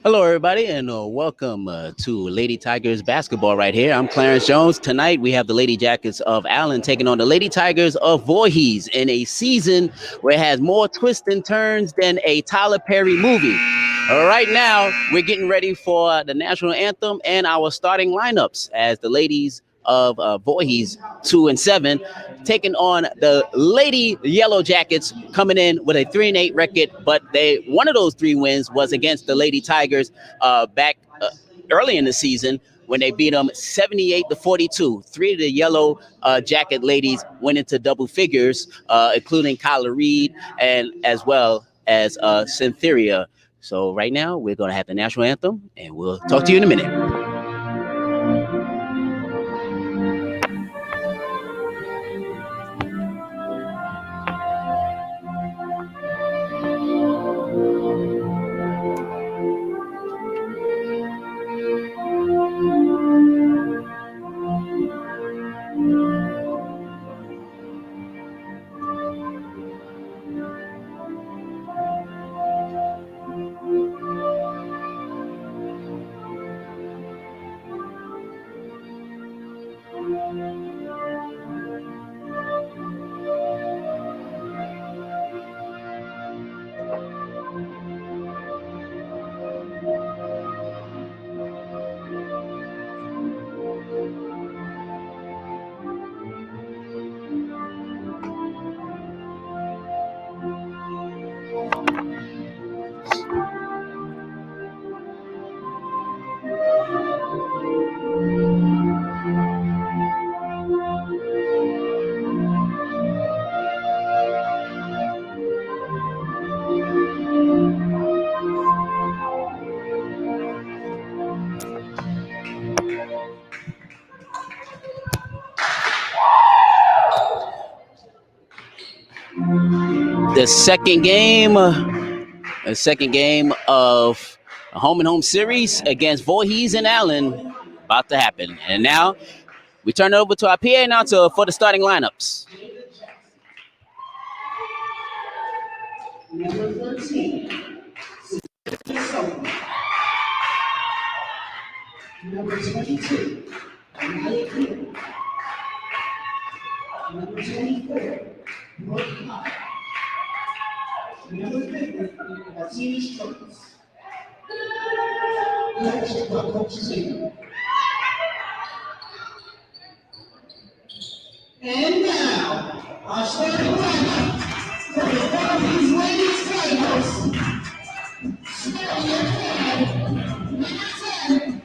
Hello, everybody, and welcome to Lady Tigers basketball right here. I'm Clarence Jones. Tonight, we have the Lady Jackets of Allen taking on the Lady Tigers of Voorhees in a season where it has more twists and turns than a Tyler Perry movie. Right now, we're getting ready for the national anthem and our starting lineups as the ladies of Voorhees 2-7 taking on the Lady Yellow Jackets coming in with a 3-8 record, but one of those three wins was against the Lady Tigers back early in the season when they beat them 78-42. Three of the Yellow Jacket ladies went into double figures, including Kyla Reed and as well as Cynthia. So right now we're going to have the national anthem, and we'll talk to you in a minute. The second game of a home and home series against Voorhees and Allen about to happen. And now we turn it over to our PA announcer for the starting lineups. Number 13, number 22, Leonard. Number 24, Voorhees. Number 50, Kaiser Jones. Coach team. And now, our starting lineup for the Voorhees Ladies Tigers. Starting at 5, number 10,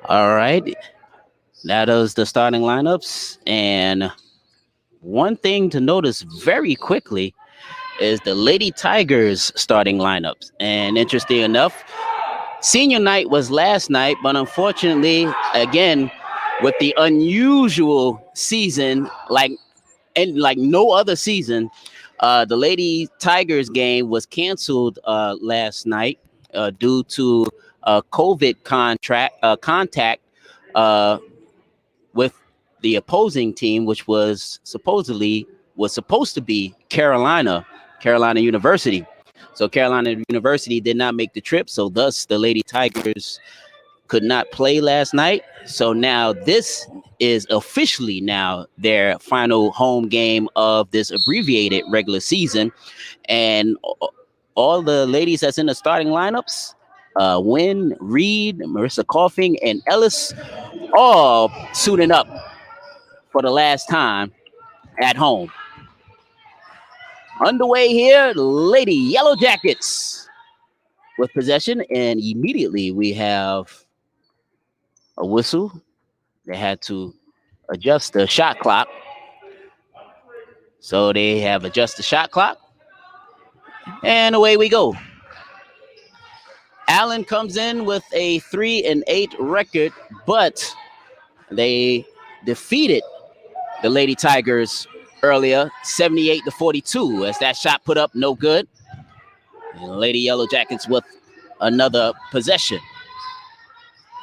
All right. That is the starting lineups. And one thing to notice very quickly is the Lady Tigers starting lineups. And interesting enough, senior night was last night, but unfortunately, again, with the unusual season, like no other season, the Lady Tigers game was canceled last night due to COVID contact uh, with the opposing team, which was supposed to be Carolina University. So Carolina University did not make the trip, so thus the Lady Tigers could not play last night. So now this is officially now their final home game of this abbreviated regular season, and all the ladies that's in the starting lineups, Wynn, Reed, Marissa Coughing, and Ellis, all suiting up for the last time at home. Underway here, Lady Yellow Jackets with possession, and immediately we have a whistle. They had to adjust the shot clock. So they have adjusted the shot clock. And away we go. Allen comes in with a 3-8 record, but they defeated the Lady Tigers earlier, 78-42, as that shot put up no good. And Lady Yellow Jackets with another possession.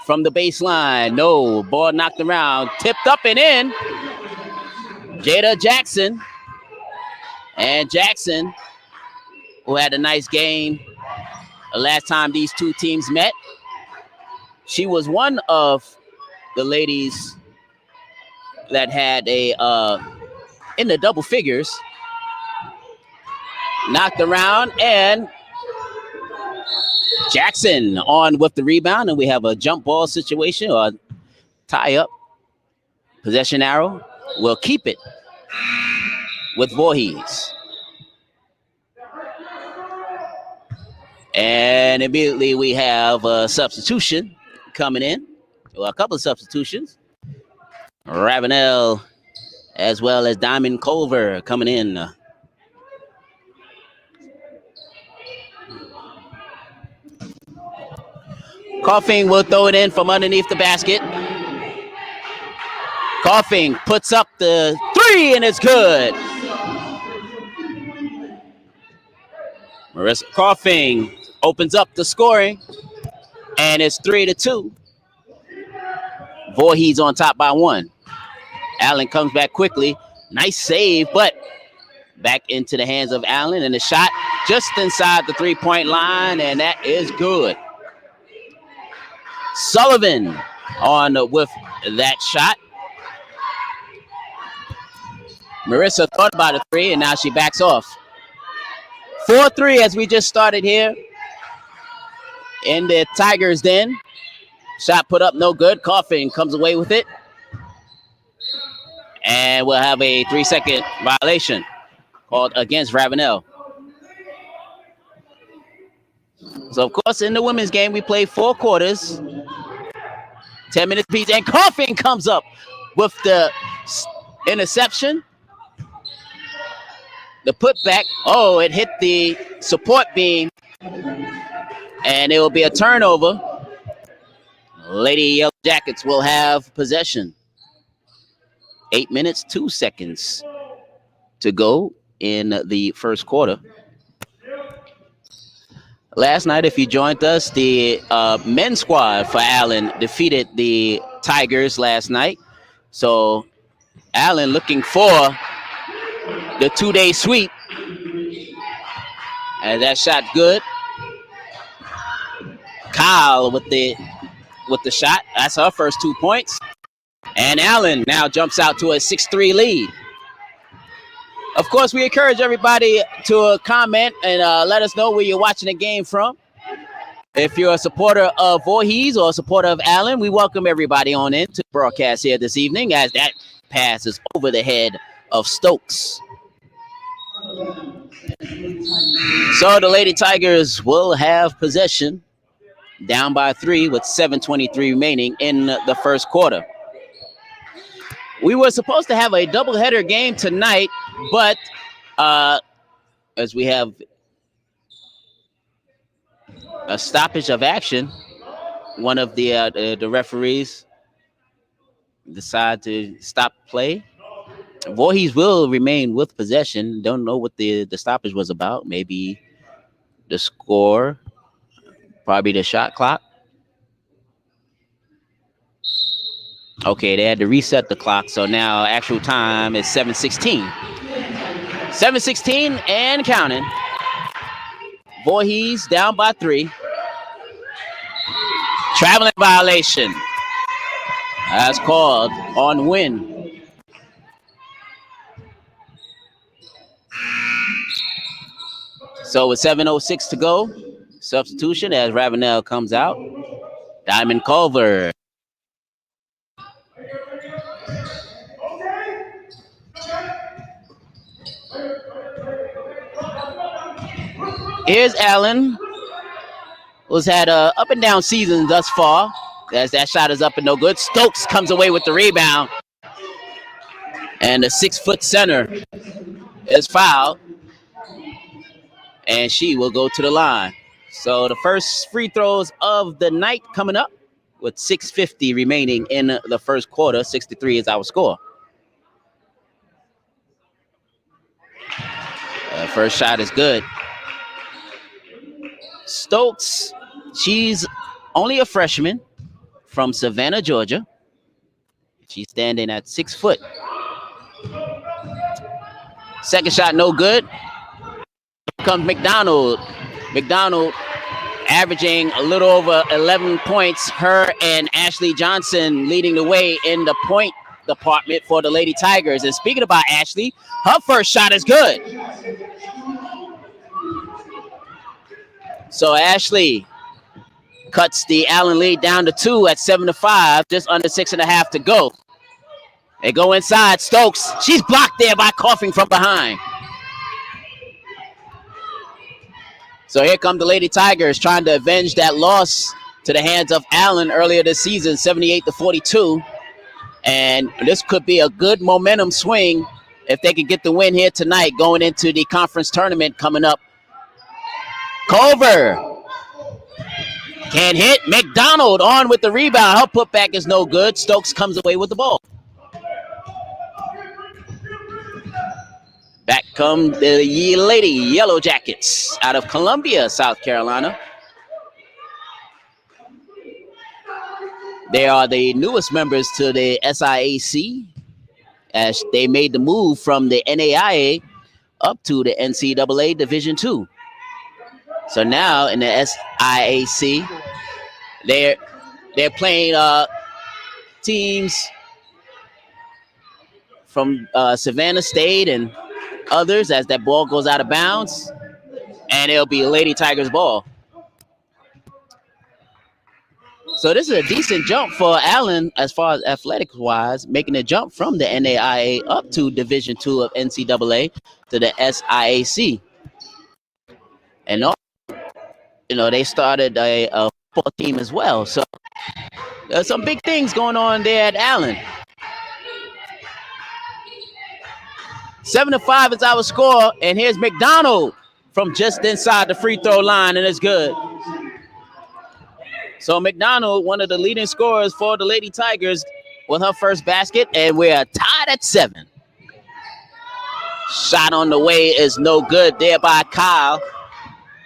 From the baseline, no, ball knocked around, tipped up and in. Jada Jackson. And Jackson, who had a nice game the last time these two teams met. She was one of the ladies that had a in the double figures. Knocked around, and Jackson on with the rebound, and we have a jump ball situation or tie up. Possession arrow will keep it with Voorhees. And immediately we have a substitution coming in. Well, a couple of substitutions. Ravenel as well as Diamond Culver coming in. Coughing will throw it in from underneath the basket. Coughing puts up the three, and it's good. Marissa Coughing opens up the scoring, and it's 3-2. Voorhees on top by 1. Allen comes back quickly. Nice save, but back into the hands of Allen, and the shot just inside the three-point line, and that is good. Sullivan on with that shot. Marissa thought about a three, and now she backs off. 4-3 as we just started here in the Tigers' den. Shot put up, no good. Coughing comes away with it. And we'll have a 3-second violation called against Ravenel. So, of course, in the women's game, we play 4 quarters. 10 minutes apiece. And Coughing comes up with the interception. The putback. Oh, it hit the support beam. And it will be a turnover. Lady Yellow Jackets will have possession. 8 minutes, 2 seconds to go in the first quarter. Last night, if you joined us, the men's squad for Allen defeated the Tigers last night. So Allen looking for the 2-day sweep. And that shot good. Kyle with the shot. That's her first 2 points. And Allen now jumps out to a 6-3 lead. Of course, we encourage everybody to comment and let us know where you're watching the game from. If you're a supporter of Voorhees or a supporter of Allen, we welcome everybody on in to the broadcast here this evening as that pass is over the head of Stokes. So the Lady Tigers will have possession, down by 3 with 7:23 remaining in the first quarter. We were supposed to have a doubleheader game tonight, but as we have a stoppage of action, one of the referees decided to stop play. Voorhees will remain with possession. Don't know what the stoppage was about. Maybe the score, probably the shot clock. Okay, they had to reset the clock, so now actual time is 7:16. 7:16 and counting. Voorhees down by 3. Traveling violation as called on win. So with 7:06 to go, substitution as Ravenel comes out. Diamond Culver. Here's Allen, who's had a up and down season thus far. as that shot is up and no good. Stokes comes away with the rebound. And the 6-foot center is fouled. And she will go to the line. So the first free throws of the night coming up with 6:50 remaining in the first quarter. 63 is our score. First shot is good. Stokes, she's only a freshman from Savannah, Georgia. She's standing at 6 foot. Second shot, no good. Here comes McDonald. McDonald averaging a little over 11 points. Her and Ashley Johnson leading the way in the point department for the Lady Tigers. And speaking about Ashley, her first shot is good. So Ashley cuts the Allen lead down to 2 at 7-5, just under 6.5 to go. They go inside. Stokes, she's blocked there by Coughing from behind. So here come the Lady Tigers trying to avenge that loss to the hands of Allen earlier this season, 78-42. And this could be a good momentum swing if they could get the win here tonight going into the conference tournament coming up. Culver can't hit. McDonald on with the rebound. Her putback is no good. Stokes comes away with the ball. Back come the Lady Yellow Jackets out of Columbia, South Carolina. They are the newest members to the SIAC as they made the move from the NAIA up to the NCAA Division II. So now in the SIAC, they're playing teams from Savannah State and others as that ball goes out of bounds, and it'll be Lady Tigers ball. So this is a decent jump for Allen as far as athletics-wise, making a jump from the NAIA up to Division II of NCAA to the SIAC. And they started a football team as well. So there's some big things going on there at Allen. 7-5 is our score, and here's McDonald from just inside the free throw line, and it's good. So McDonald, one of the leading scorers for the Lady Tigers, with her first basket, and we're tied at 7. Shot on the way is no good there by Kyle.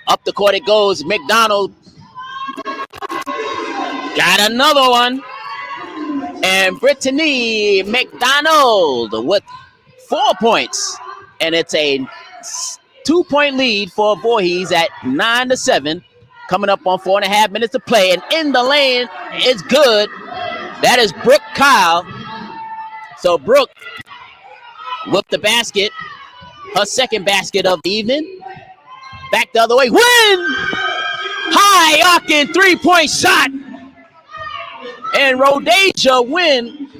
Up the court it goes. McDonald got another one. And Brittany McDonald with 4 points. And it's a 2-point lead for Voorhees at 9-7. Coming up on 4.5 minutes to play. And in the lane is good. That is Brooke Kyle. So Brooke with the basket. Her second basket of the evening. Back the other way. Win! High arcing 3-point shot. And Rhodesia win.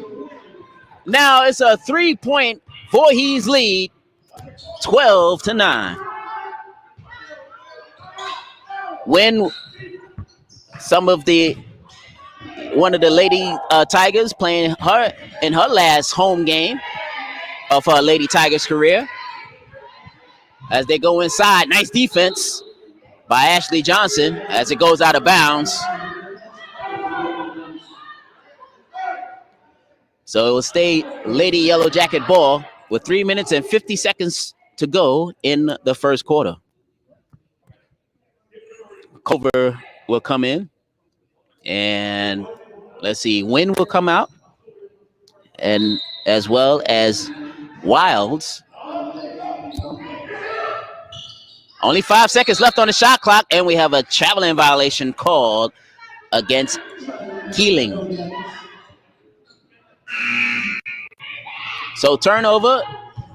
Now it's a 3-point Voorhees lead. 12-9. When one of the Lady Tigers playing her in her last home game of her Lady Tigers career. As they go inside, nice defense by Ashley Johnson as it goes out of bounds. So it will stay Lady Yellow Jacket ball with 3 minutes and 50 seconds to go in the first quarter. Culver will come in, and let's see, Wynn will come out, and as well as Wilds. Only 5 seconds left on the shot clock, and we have a traveling violation called against Keeling. So turnover,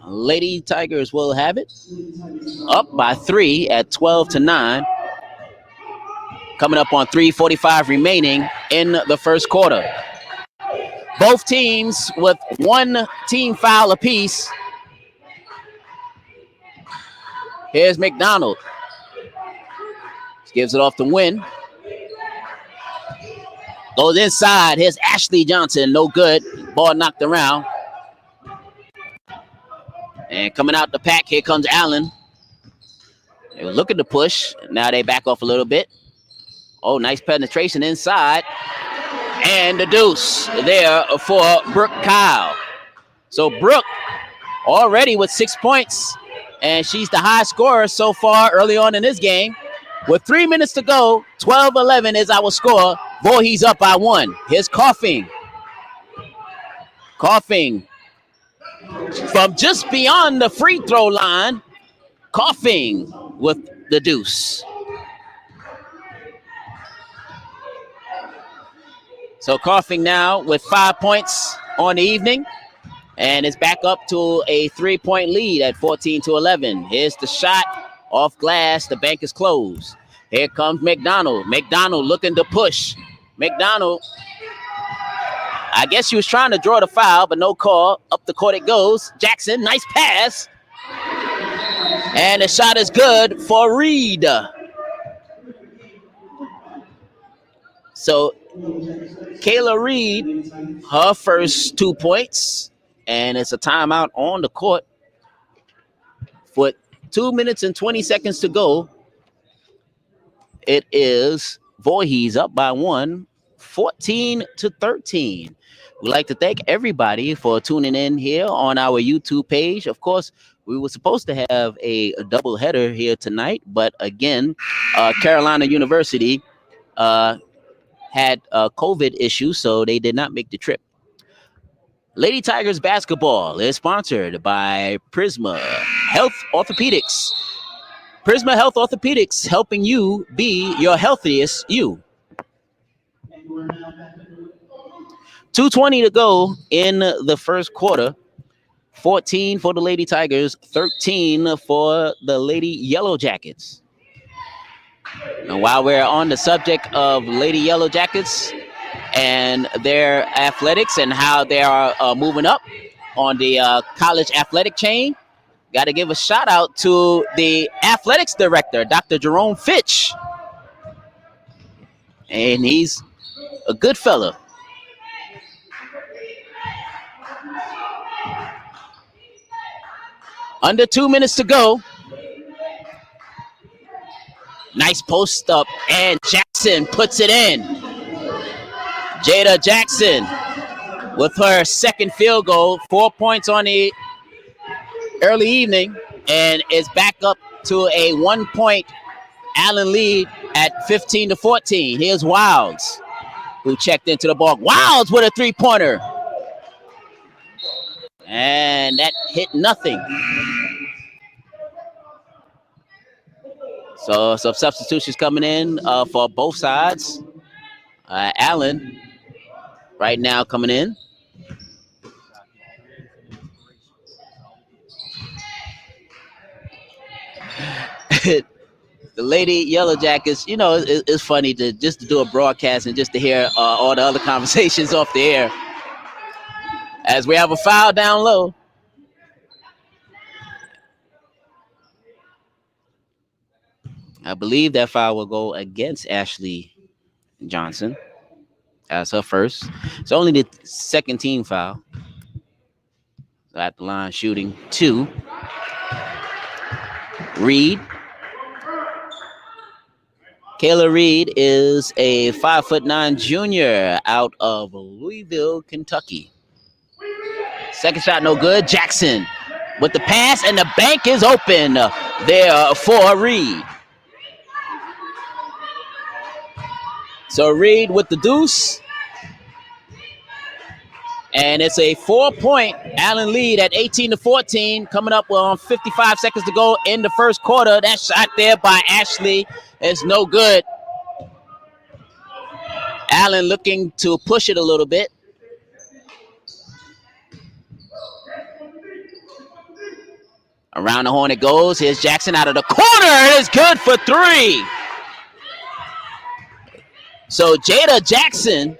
Lady Tigers will have it. Up by 3 at 12-9. Coming up on 3:45 remaining in the first quarter. Both teams with 1 team foul apiece. Here's McDonald. Gives it off to Wynn. Goes inside. Here's Ashley Johnson. No good. Ball knocked around. And coming out the pack, here comes Allen. They were looking to push. Now they back off a little bit. Oh, nice penetration inside. And the deuce there for Brooke Kyle. So Brooke already with 6 points. And she's the high scorer so far early on in this game. With 3 minutes to go, 12-11 is our score. Voorhees up by 1. Here's Coughing. Coughing from just beyond the free throw line. Coughing with the deuce. So Coughing now with 5 points on the evening. And it's back up to a 3-point lead at 14-11. Here's the shot off glass. The bank is closed. Here comes McDonald. McDonald looking to push. McDonald, I guess she was trying to draw the foul, but no call. Up the court it goes. Jackson, nice pass. And the shot is good for Reed. So Kayla Reed, her first 2 points. And it's a timeout on the court. With 2 minutes and 20 seconds to go, it is Voorhees up by 1, 14-13. We'd like to thank everybody for tuning in here on our YouTube page. Of course, we were supposed to have a double header here tonight, but again, Carolina University had COVID issues, so they did not make the trip. Lady Tigers basketball is sponsored by Prisma Health Orthopedics. Prisma Health Orthopedics, helping you be your healthiest you. 2:20 to go in the first quarter. 14 for the Lady Tigers, 13 for the Lady Yellow Jackets. And while we're on the subject of Lady Yellow Jackets and their athletics and how they are moving up on the college athletic chain, got to give a shout out to the athletics director, Dr. Jerome Fitch. And he's a good fella. Under 2 minutes to go. Nice post up, and Jackson puts it in. Jada Jackson with her second field goal, 4 points on the early evening, and is back up to a 1 point Allen lead at 15-14. Here's Wilds, who checked into the ball. Wilds with a three-pointer. And that hit nothing. So some substitutions coming in for both sides. Allen right now coming in. The Lady Yellow Jackets, you know, it's funny to just to do a broadcast and just to hear all the other conversations off the air. As we have a foul down low. I believe that foul will go against Ashley Johnson as her first. It's only the second team foul. At the line shooting 2. Reed. Kayla Reed is a 5'9" junior out of Louisville, Kentucky. Second shot, no good. Jackson with the pass, and the bank is open there for Reed. So Reed with the deuce. And it's a 4-point Allen lead at 18-14. Coming up on 55 seconds to go in the first quarter. That shot there by Ashley is no good. Allen looking to push it a little bit. Around the horn it goes. Here's Jackson out of the corner. It is good for 3. So Jada Jackson,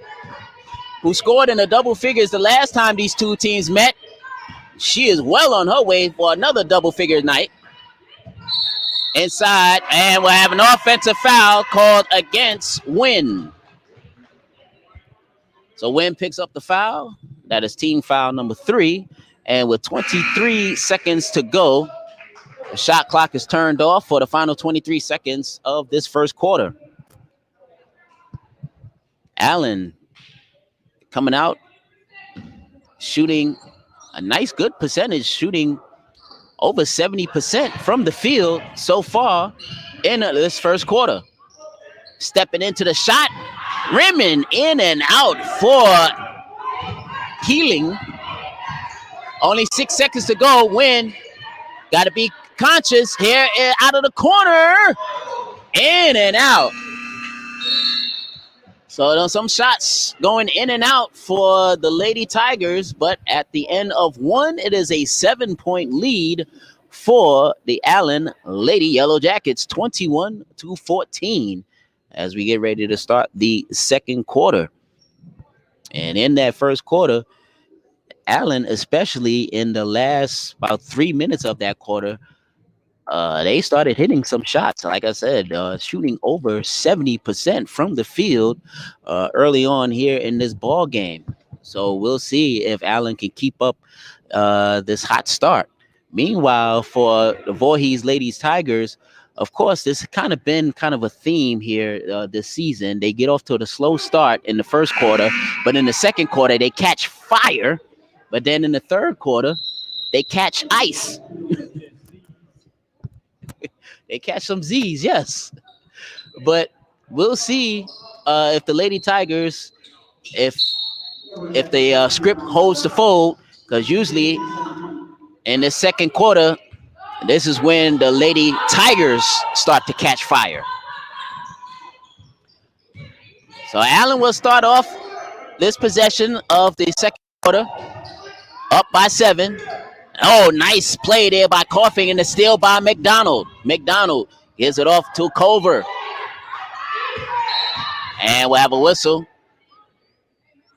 who scored in the double figures the last time these two teams met, she is well on her way for another double figure night. Inside, and we'll have an offensive foul called against Wynn. So Wynn picks up the foul. That is team foul number 3. And with 23 seconds to go, the shot clock is turned off for the final 23 seconds of this first quarter. Allen coming out, shooting a nice, good percentage, shooting over 70% from the field so far in this first quarter. Stepping into the shot, rimming in and out for Keeling. Only 6 seconds to go. Win. Got to be conscious here out of the corner. In and out. So some shots going in and out for the Lady Tigers, but at the end of one, it is a 7-point lead for the Allen Lady Yellow Jackets, 21-14, as we get ready to start the second quarter. And in that first quarter, Allen, especially in the last about 3 minutes of that quarter, they started hitting some shots. Like I said, shooting over 70% from the field early on here in this ball game. So we'll see if Allen can keep up this hot start. Meanwhile, for the Voorhees Ladies Tigers, of course, this has kind of been a theme here this season. They get off to a slow start in the first quarter, but in the second quarter, they catch fire. But then in the third quarter, they catch ice. They catch some Z's, yes. But we'll see if the Lady Tigers, if the script holds to fold, because usually in the second quarter, this is when the Lady Tigers start to catch fire. So Allen will start off this possession of the second quarter up by 7. Oh, nice play there by Coughing, and the steal by McDonald. McDonald gives it off to Culver. And we'll have a whistle.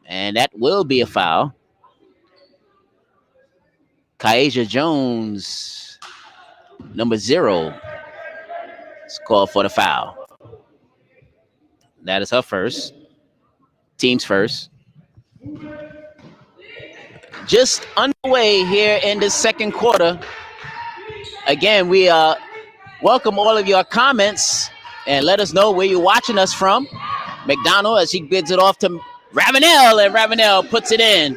And that will be a foul. Kaiser Jones, number 0, is called for the foul. That is her first. Team's first. Just underway here in the second quarter. Again, we welcome all of your comments and let us know where you're watching us from. McDonald, as he bids it off to Ravenel, and Ravenel puts it in.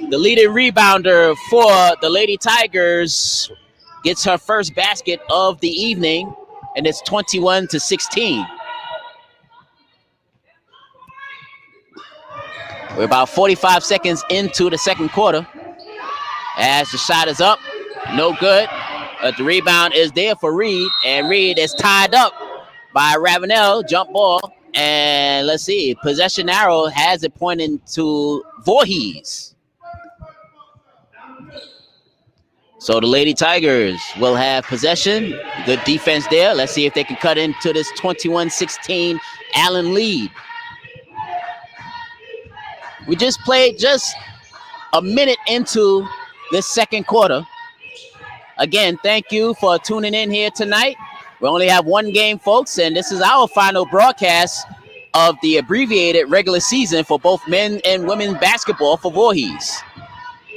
The leading rebounder for the Lady Tigers gets her first basket of the evening, and it's 21-16. We're about 45 seconds into the second quarter. As the shot is up, no good. But the rebound is there for Reed, and Reed is tied up by Ravenel. Jump ball, and let's see. Possession arrow has it pointing to Voorhees. So the Lady Tigers will have possession. Good defense there. Let's see if they can cut into this 21-16 Allen lead. We just played just a minute into this second quarter. Again, thank you for tuning in here tonight. We only have one game, folks, and this is our final broadcast of the abbreviated regular season for both men and women's basketball for Voorhees.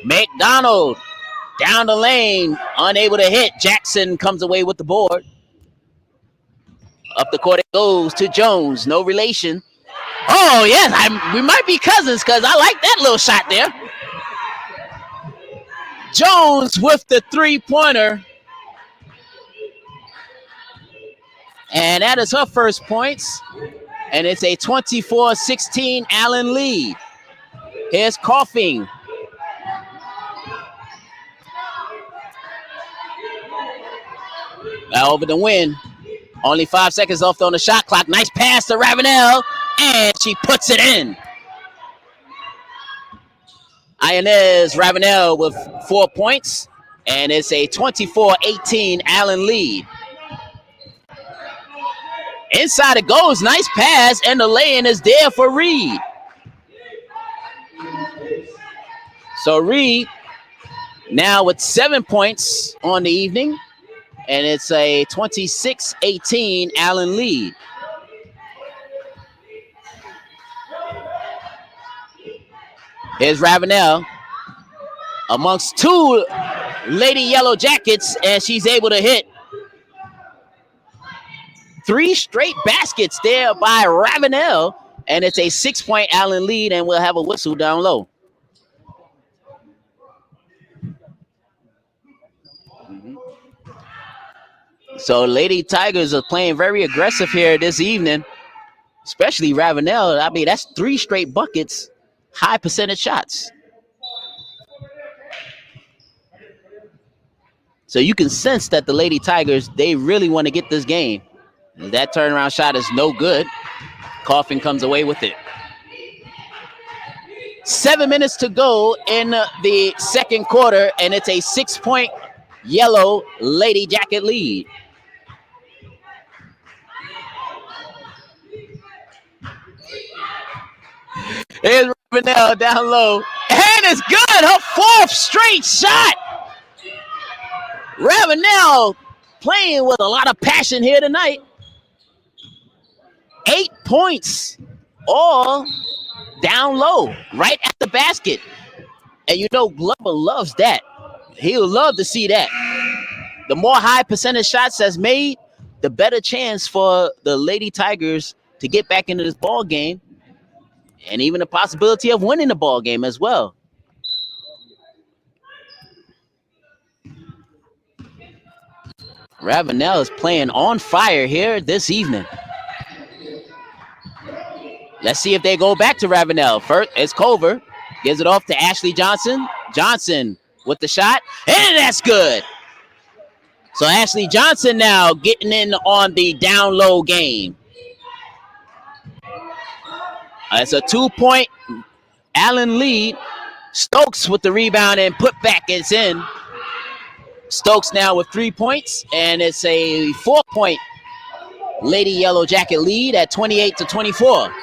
McDonald down the lane, unable to hit. Jackson comes away with the board. Up the court it goes to Jones, no relation. Oh, yes, we might be cousins because I like that little shot there. Jones with the three-pointer. And that is her first points. And it's a 24-16 Allen lead. Here's Coughing. Now over the win. Only 5 seconds left on the shot clock. Nice pass to Ravenel. And she puts it in. Ionez Ravenel with 4 points. And it's a 24-18 Allen lead. Inside it goes. Nice pass. And the lay-in is there for Reed. So Reed now with 7 points on the evening. And it's a 26-18 Allen lead. Here's Ravenel amongst two Lady Yellow Jackets, and she's able to hit 3 straight baskets there by Ravenel, and it's a 6-point Allen lead, and we'll have a whistle down low. So Lady Tigers are playing very aggressive here this evening, especially Ravenel. I mean, that's 3 straight buckets, high percentage shots. So you can sense that the Lady Tigers, they really want to get this game. That turnaround shot is no good. Coffin comes away with it. 7 minutes to go in the second quarter, and it's a 6-point Yellow Lady Jacket lead. Here's Ravenel down low, and it's good. Her 4th straight shot. Ravenel playing with a lot of passion here tonight. 8 points, all down low, right at the basket. And you know Glover loves that. He'll love to see that. The more high percentage shots that's made, the better chance for the Lady Tigers to get back into this ball game, and even the possibility of winning the ball game as well. Ravenel is playing on fire here this evening. Let's see if they go back to Ravenel. First, it's Culver. Gives it off to Ashley Johnson. Johnson with the shot, and that's good. So Ashley Johnson now getting in on the down low game. It's a 2-point Allen lead. Stokes with the rebound and put back. It's in. Stokes now with 3 points, and it's a 4-point Lady Yellow Jacket lead at 28-24.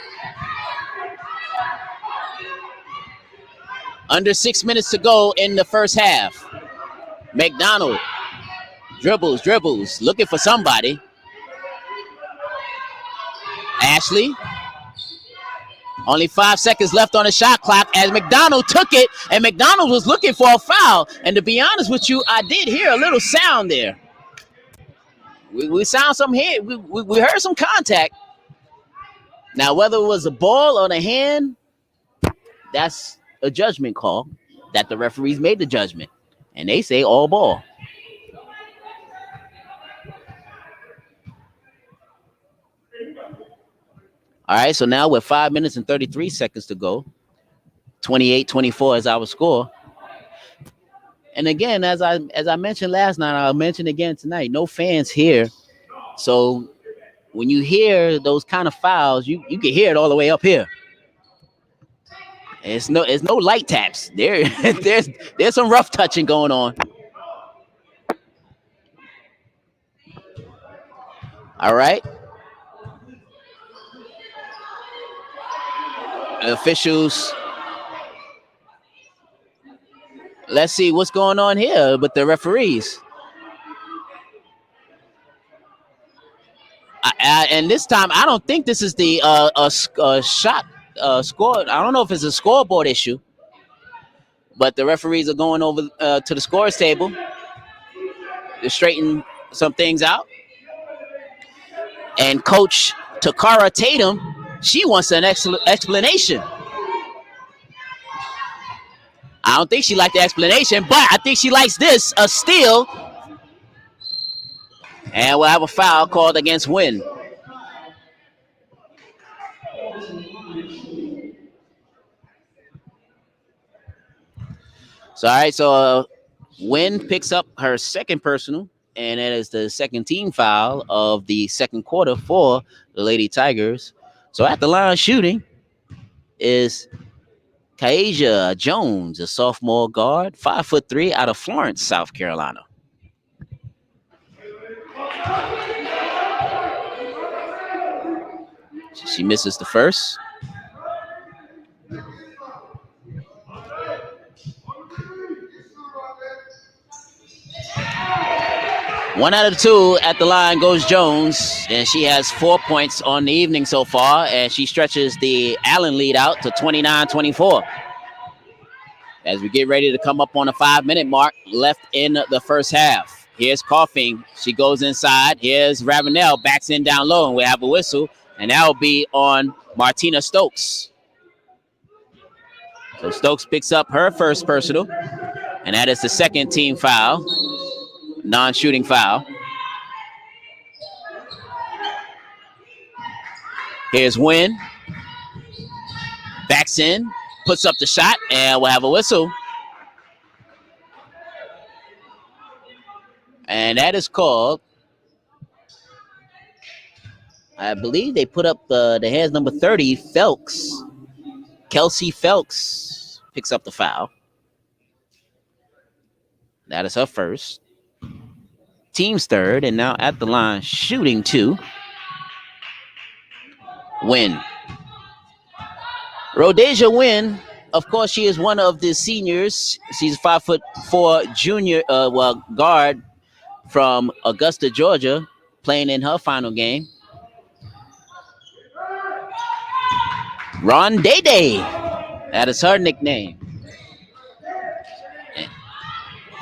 Under 6 minutes to go in the first half. McDonald dribbles, looking for somebody. Ashley. Only 5 seconds left on the shot clock as McDonald took it, and McDonald was looking for a foul. And to be honest with you, I did hear a little sound there. We sound some here. We heard some contact. Now, whether it was a ball or the hand, that's a judgment call that the referees made the judgment. And they say all ball. All right, so now with 5 minutes and 33 seconds to go, 28-24 is our score. And again, as I mentioned last night, I'll mention again tonight, no fans here. So when you hear those kind of fouls, you can hear it all the way up here. It's no light taps. There's some rough touching going on. All right. Officials, let's see what's going on here with the referees. And this time, I don't think this is the shot score. I don't know if it's a scoreboard issue, but the referees are going over to the scores table to straighten some things out. And Coach Takara Tatum, she wants an explanation. I don't think she liked the explanation, but I think she likes this, a steal. And we'll have a foul called against Wynn. So, all right, so Wynn picks up her second personal, and it is the second team foul of the second quarter for the Lady Tigers. So at the line shooting is Kaiser Jones, a sophomore guard, 5'3", out of Florence, South Carolina. She misses the first. One out of two at the line goes Jones, and she has 4 points on the evening so far, and she stretches the Allen lead out to 29-24. as we get ready to come up on a 5-minute mark left in the first half. Here's Coughing. She goes inside. Here's Ravenel. Backs in down low, and we have a whistle. And that will be on Martina Stokes. So Stokes picks up her first personal. And that is the second team foul. Non-shooting foul. Here's Wynn. Backs in. Puts up the shot. And we'll have a whistle. And that is called, I believe they put up the hands number 30, Felks. Kelsey Felks picks up the foul. That is her first. Team's third, and now at the line, shooting 2. Wynn. Rhodesia Wynn, of course, she is one of the seniors. She's a 5'4" junior, guard from Augusta, Georgia, playing in her final game. Ron Day Day. That is her nickname.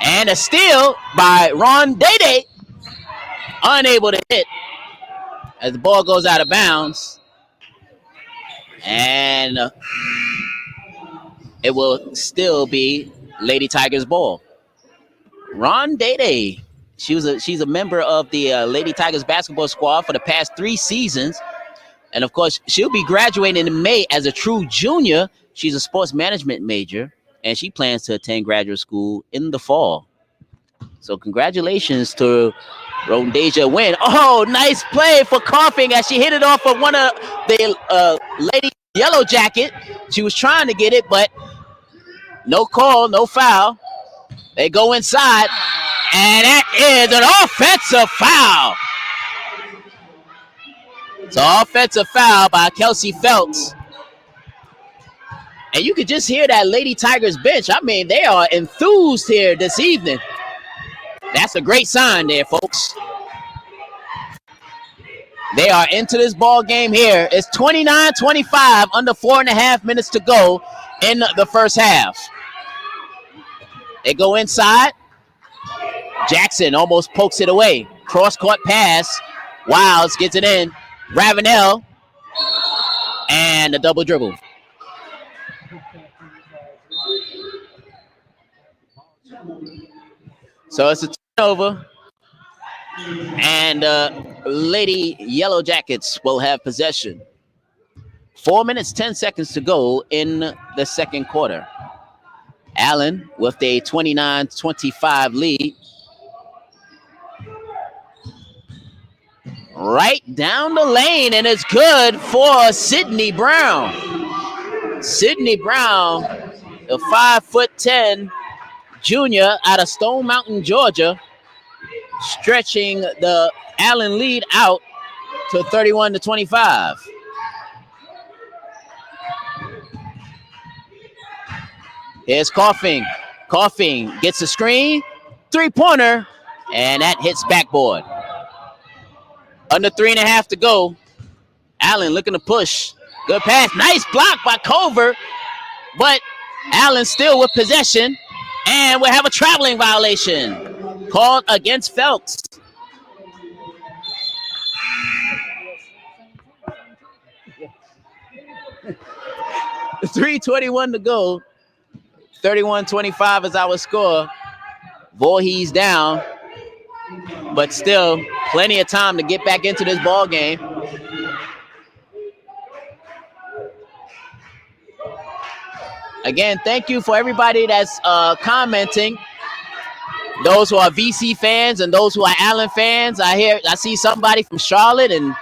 And a steal by Ron Day Day. Unable to hit as the ball goes out of bounds. And it will still be Lady Tigers ball. Ron Day Day. She's a member of the Lady Tigers basketball squad for the past 3 seasons. And, of course, she'll be graduating in May as a true junior. She's a sports management major, and she plans to attend graduate school in the fall. So congratulations to Rhodesia Wynn. Oh, nice play for Coughing as she hit it off of one of the Lady Yellow Jacket. She was trying to get it, but no call, no foul. They go inside. And that is an offensive foul. It's an offensive foul by Kelsey Felks. And you could just hear that Lady Tigers bench. I mean, they are enthused here this evening. That's a great sign there, folks. They are into this ball game here. It's 29-25, under 4.5 minutes to go in the first half. They go inside. Jackson almost pokes it away. Cross-court pass. Wilds gets it in. Ravenel. And a double dribble. So it's a turnover. And Lady Yellow Jackets will have possession. 4 minutes, 10 seconds to go in the second quarter. Allen with a 29-25 lead. Right down the lane, and it's good for Sydney Brown. Sydney Brown, the 5'10" junior out of Stone Mountain, Georgia, stretching the Allen lead out to 31-25. Here's Coughing. Coughing gets a screen, 3-pointer, and that hits backboard. Under 3.5 to go. Allen looking to push. Good pass. Nice block by Culver. But Allen still with possession. And we'll have a traveling violation called against Felks. .321 to go. 31-25 is our score. Voorhees down. But still, plenty of time to get back into this ball game. Again, thank you for everybody that's commenting. Those who are VC fans and those who are Allen fans. I see somebody from Charlotte and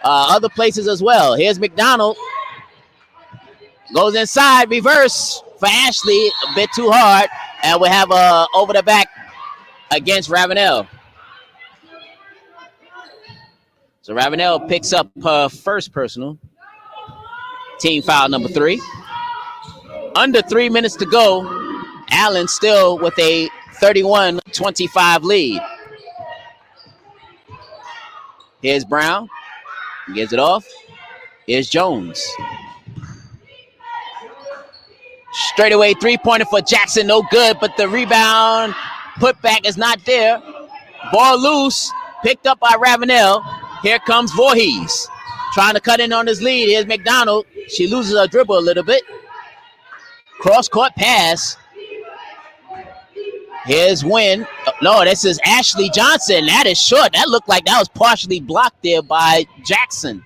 other places as well. Here's McDonald. Goes inside, reverse for Ashley, a bit too hard. And we have a over the back against Ravenel. So Ravenel picks up her first personal. Team foul number 3. Under 3 minutes to go. Allen still with a 31-25 lead. Here's Brown. Gets it off. Here's Jones. Straightaway three-pointer for Jackson, no good, but the rebound putback is not there. Ball loose, picked up by Ravenel. Here comes Voorhees, trying to cut in on his lead. Here's McDonald. She loses her dribble a little bit. Cross-court pass. Here's Wynn. No, this is Ashley Johnson. That is short. That looked like that was partially blocked there by Jackson.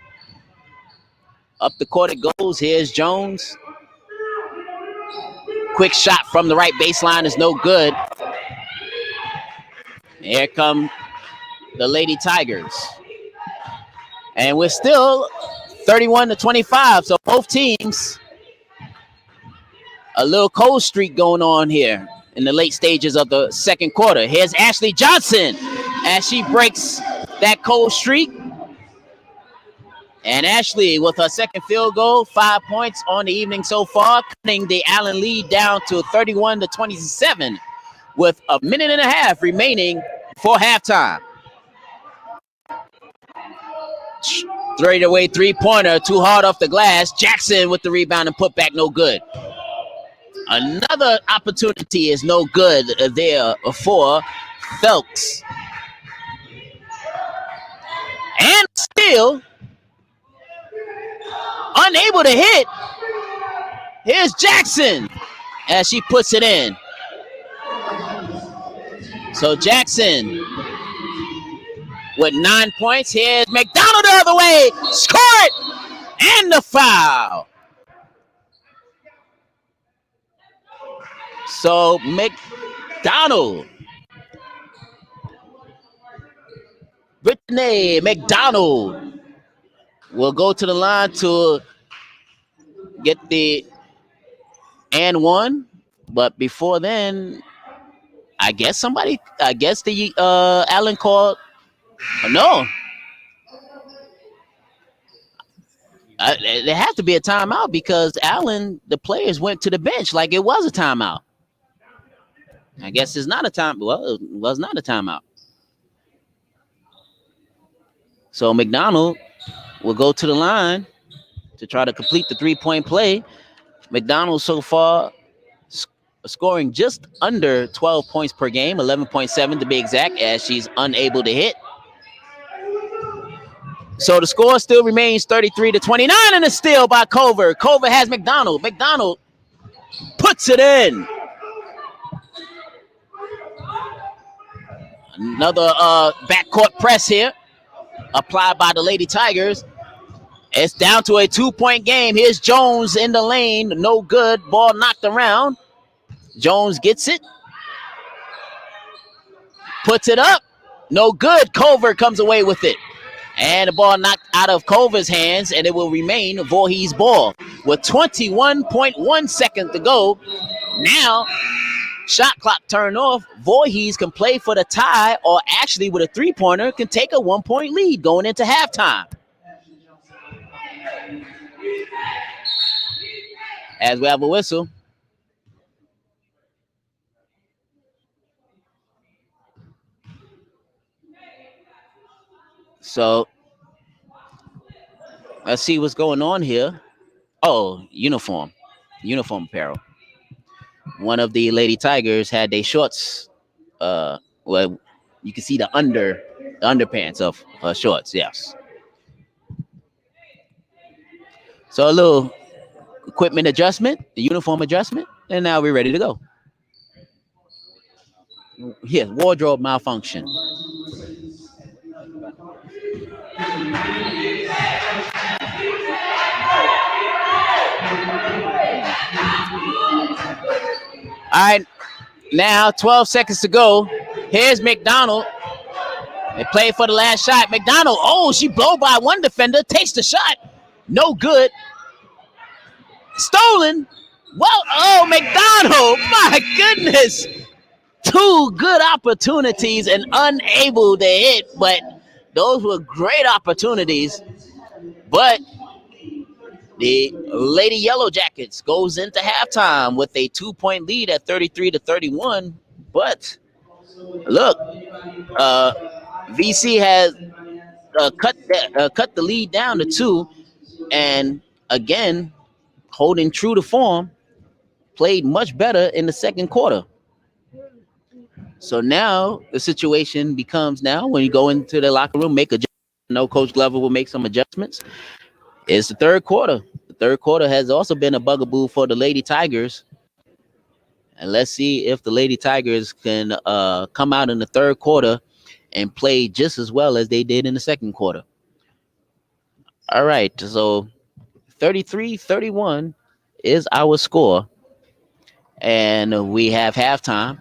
Up the court it goes. Here's Jones. Quick shot from the right baseline is no good. Here come the Lady Tigers. And we're still 31-25. So both teams, a little cold streak going on here in the late stages of the second quarter. Here's Ashley Johnson as she breaks that cold streak. And Ashley with her second field goal, 5 points on the evening so far, cutting the Allen lead down to 31-27 with a minute and a half remaining for halftime. Straight away three-pointer, too hard off the glass. Jackson with the rebound and put back, no good. Another opportunity is no good there for Phelps. And still unable to hit. Here's Jackson as she puts it in. So Jackson with 9 points. Here's McDonald the other way. Score it! And the foul. So McDonald. Brittany McDonald will go to the line to get the and one. But before then, I guess the Allen called. No. There has to be a timeout because Allen, the players went to the bench like it was a timeout. I guess it's not a time. Well, it was not a timeout. So McDonald will go to the line to try to complete the three-point play. McDonald so far scoring just under 12 points per game, 11.7 to be exact, as she's unable to hit. So the score still remains 33-29, and a steal by Culver. Culver has McDonald. McDonald puts it in. Another backcourt press here, applied by the Lady Tigers. It's down to a 2-point game. Here's Jones in the lane. No good. Ball knocked around. Jones gets it. Puts it up. No good. Culver comes away with it. And the ball knocked out of Culver's hands, and it will remain Voorhees' ball. With 21.1 seconds to go, now shot clock turned off. Voorhees can play for the tie, or actually with a three-pointer can take a 1-point lead going into halftime. As we have a whistle. So let's see what's going on here. Oh, uniform apparel. One of the Lady Tigers had their shorts. Well, you can see the underpants of her shorts. Yes. So a little equipment adjustment, the uniform adjustment, and now we're ready to go. Yes, wardrobe malfunction. All right, now 12 seconds to go. Here's McDonald. They play for the last shot. McDonald, oh, she blown by one defender, takes the shot. No good. Stolen. Well, oh, McDonald, my goodness. Two good opportunities and unable to hit, but those were great opportunities. But the Lady Yellow Jackets goes into halftime with a 2-point lead at 33-31. But look, VC has cut the lead down to 2, and again, holding true to form, played much better in the second quarter. So now the situation becomes now when you go into the locker room, make adjustments. No, Coach Glover will make some adjustments. It's the third quarter. The third quarter has also been a bugaboo for the Lady Tigers. And let's see if the Lady Tigers can come out in the third quarter and play just as well as they did in the second quarter. All right, so 33-31 is our score. And we have halftime.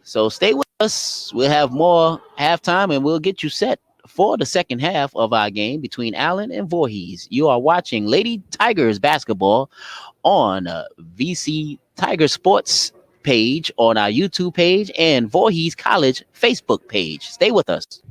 So stay with us. We'll have more halftime and we'll get you set for the second half of our game between Allen and Voorhees. You are watching Lady Tigers basketball on VC Tiger Sports page on our YouTube page and Voorhees College Facebook page. Stay with us.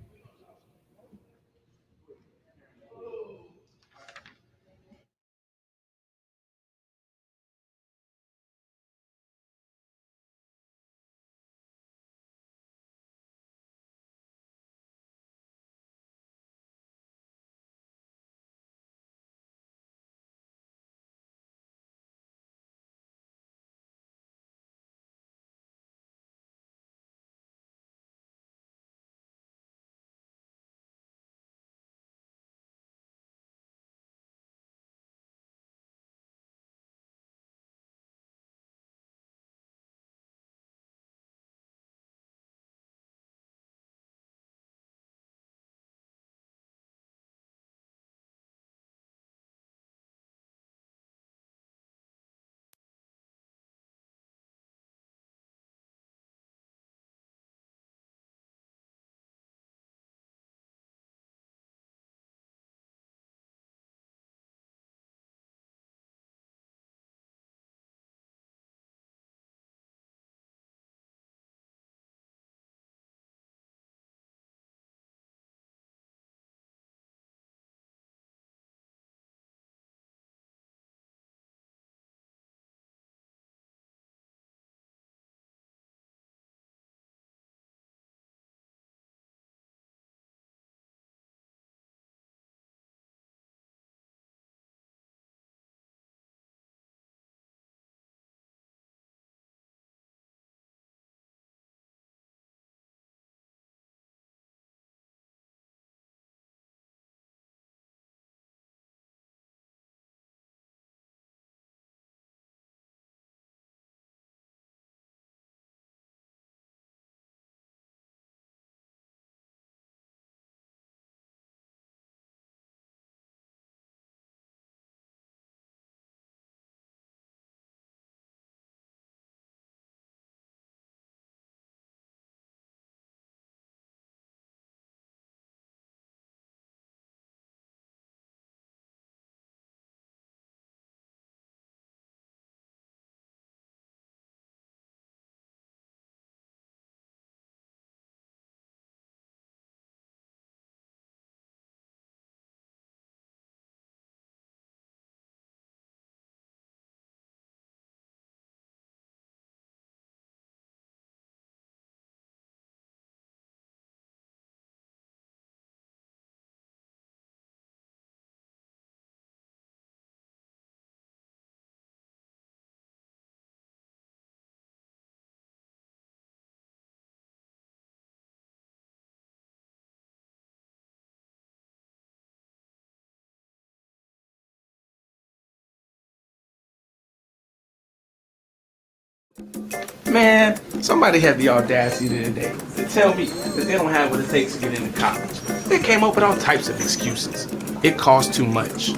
Man, somebody had the audacity today to tell me that they don't have what it takes to get into college. They came up with all types of excuses. It costs too much.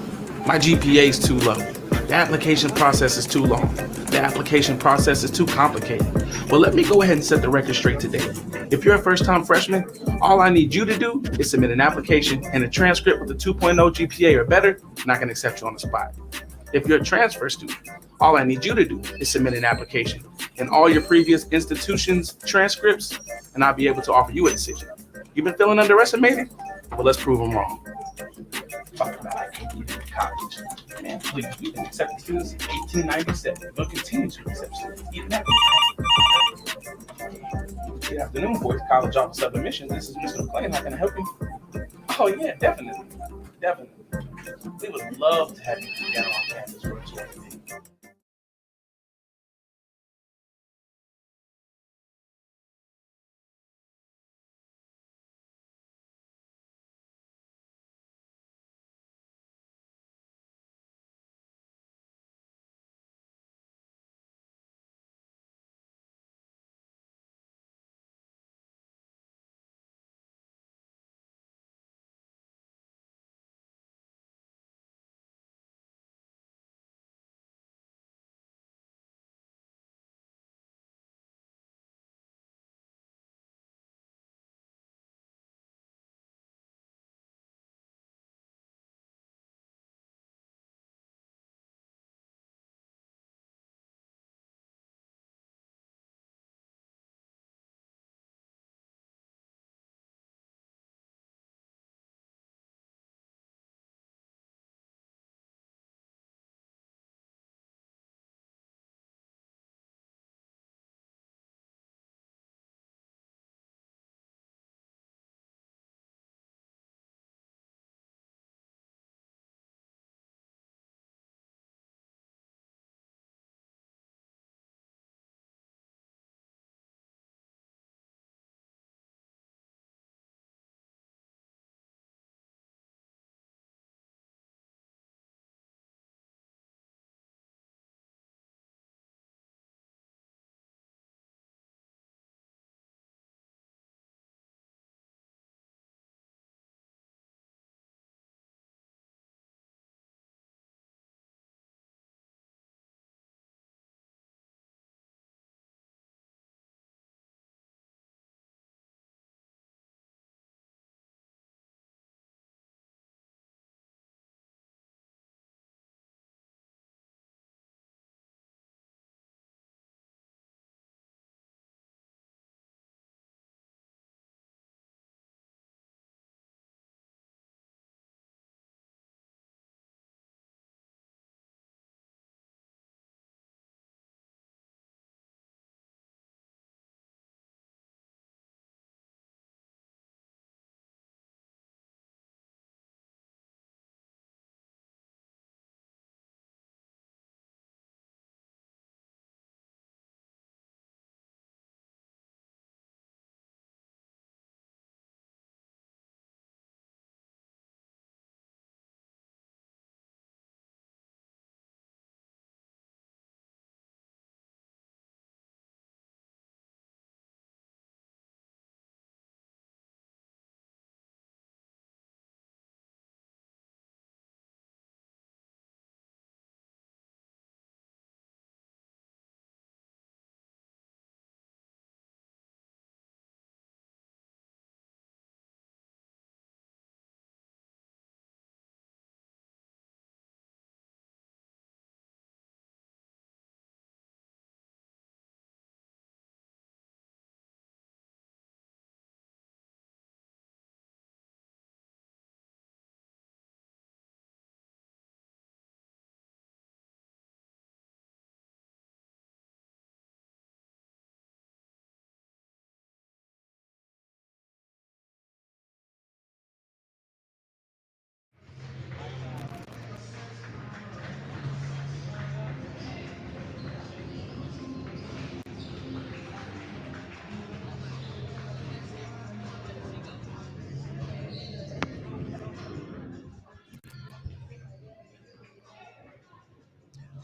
My GPA is too low. The application process is too long. The application process is too complicated. Well, let me go ahead and set the record straight today. If you're a first-time freshman, all I need you to do is submit an application and a transcript with a 2.0 GPA or better, and I can accept you on the spot. If you're a transfer student, all I need you to do is submit an application and all your previous institutions' transcripts, and I'll be able to offer you a decision. You've been feeling underestimated? Well, let's prove them wrong. Talk about I can't get into college. Man, please, we've been accepting students since 1897. We'll continue to accept students even after. Good afternoon, boys. College Office of Admissions. This is Mr. McClain. How can I help you? Oh, yeah, definitely. Definitely. We would love to have you down on campus for a tour.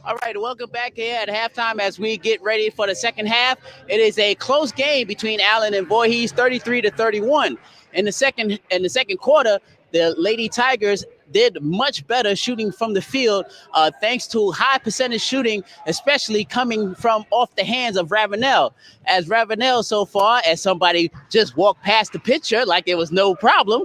All right, welcome back here at halftime as we get ready for the second half. It is a close game between Allen and Voorhees, 33-31. In the second quarter, the Lady Tigers did much better shooting from the field, thanks to high percentage shooting, especially coming from off the hands of Ravenel. As Ravenel, so far, as somebody just walked past the picture like it was no problem,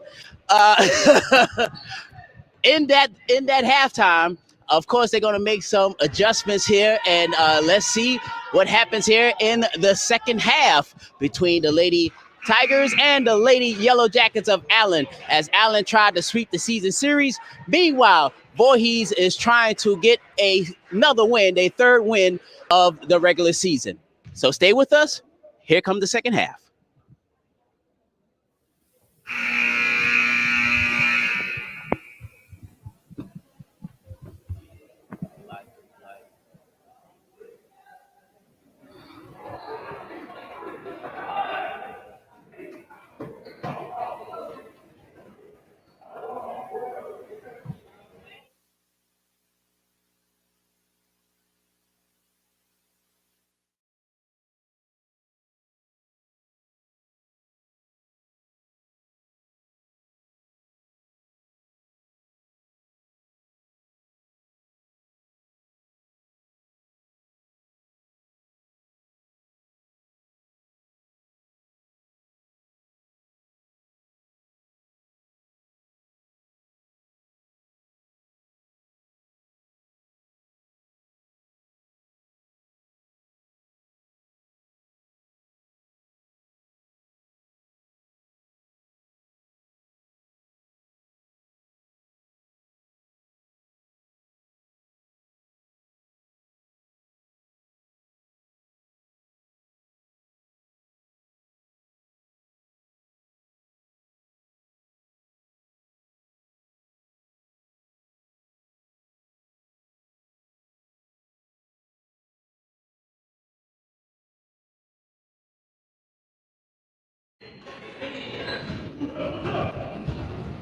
in that halftime. Of course, they're going to make some adjustments here, and let's see what happens here in the second half between the Lady Tigers and the Lady Yellow Jackets of Allen, as Allen tried to sweep the season series. Meanwhile, Voorhees is trying to get another win, a third win of the regular season. So stay with us. Here comes the second half.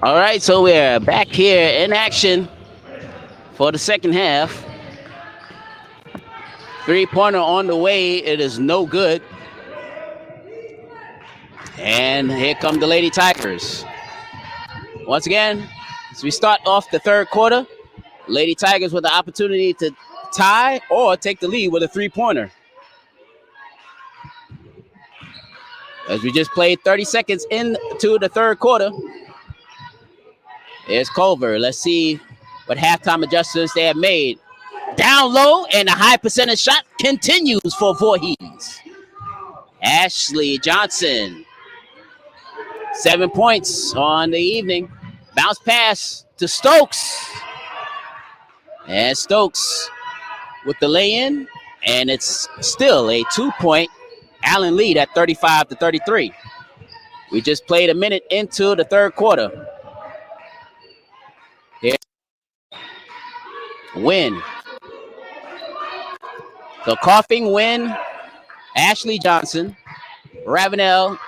All right, so we're back here in action for the second half. Three-pointer on the way. It is no good. And here come the Lady Tigers. Once again, as we start off the third quarter, Lady Tigers with the opportunity to tie or take the lead with a three-pointer. As we just played 30 seconds into the third quarter, here's Culver. Let's see what halftime adjustments they have made. Down low, and a high percentage shot continues for Voorhees. Ashley Johnson, 7 points on the evening. Bounce pass to Stokes. And Stokes with the lay-in, and it's still a 2-point Allen lead at 35-33. We just played a minute into the third quarter. Here's Win. The coughing Win, Ashley Johnson, Ravenel,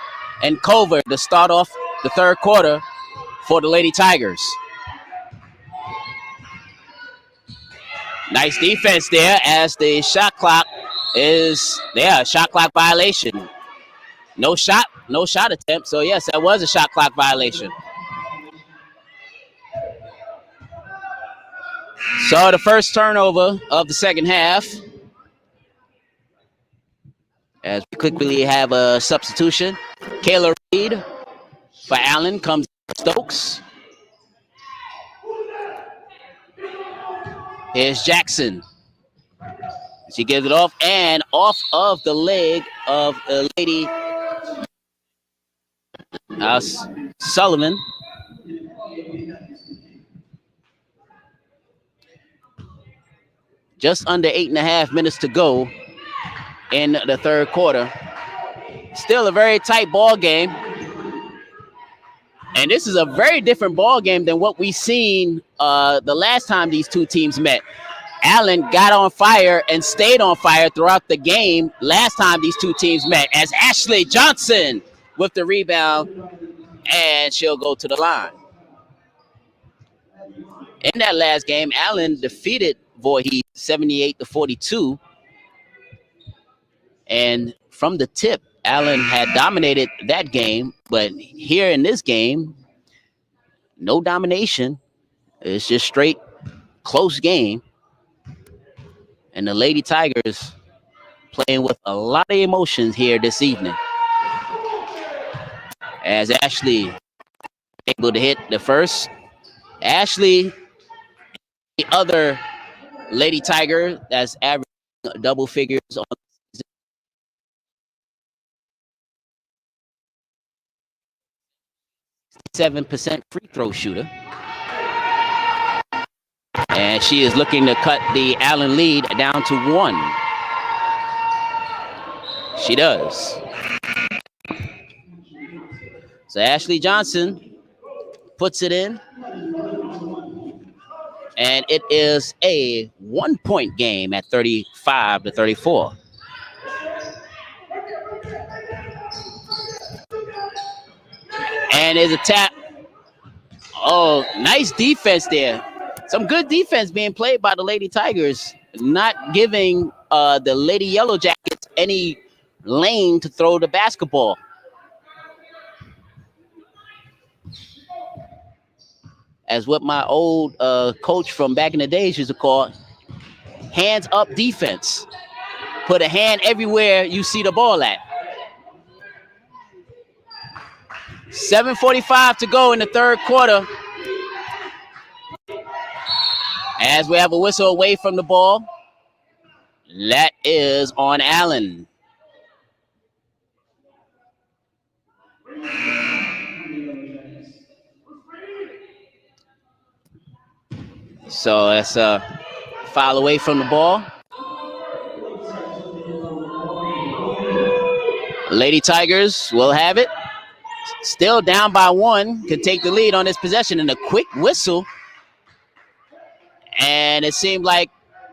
and Culver to start off the third quarter for the Lady Tigers. Nice defense there as the shot clock is there. Shot clock violation. No shot attempt. So, yes, that was a shot clock violation. So, the first turnover of the second half. As we quickly have a substitution. Kayla Reed for Allen comes Stokes. Here's Jackson. She gives it off, and off of the leg of the Lady Sullivan. Just under 8.5 minutes to go in the third quarter. Still a very tight ball game. And this is a very different ball game than what we seen the last time these two teams met. Allen got on fire and stayed on fire throughout the game last time these two teams met, as Ashley Johnson with the rebound, and she'll go to the line. In that last game, Allen defeated Voorhees 78-42. And from the tip, Allen had dominated that game, but here in this game, no domination. It's just straight close game. And the Lady Tigers playing with a lot of emotions here this evening. As Ashley able to hit the first. Ashley, the other Lady Tiger that's averaging double figures on 7% free throw shooter. And she is looking to cut the Allen lead down to 1. She does. So Ashley Johnson puts it in. And it is a 1-point game at 35-34. And there's a tap. Oh, nice defense there. Some good defense being played by the Lady Tigers, not giving the Lady Yellow Jackets any lane to throw the basketball. As what my old coach from back in the days used to call hands up defense. Put a hand everywhere you see the ball at. 7:45 to go in the third quarter. As we have a whistle away from the ball. That is on Allen. So that's a foul away from the ball. Lady Tigers will have it. Still down by 1. Can take the lead on this possession. And a quick whistle. And it seemed like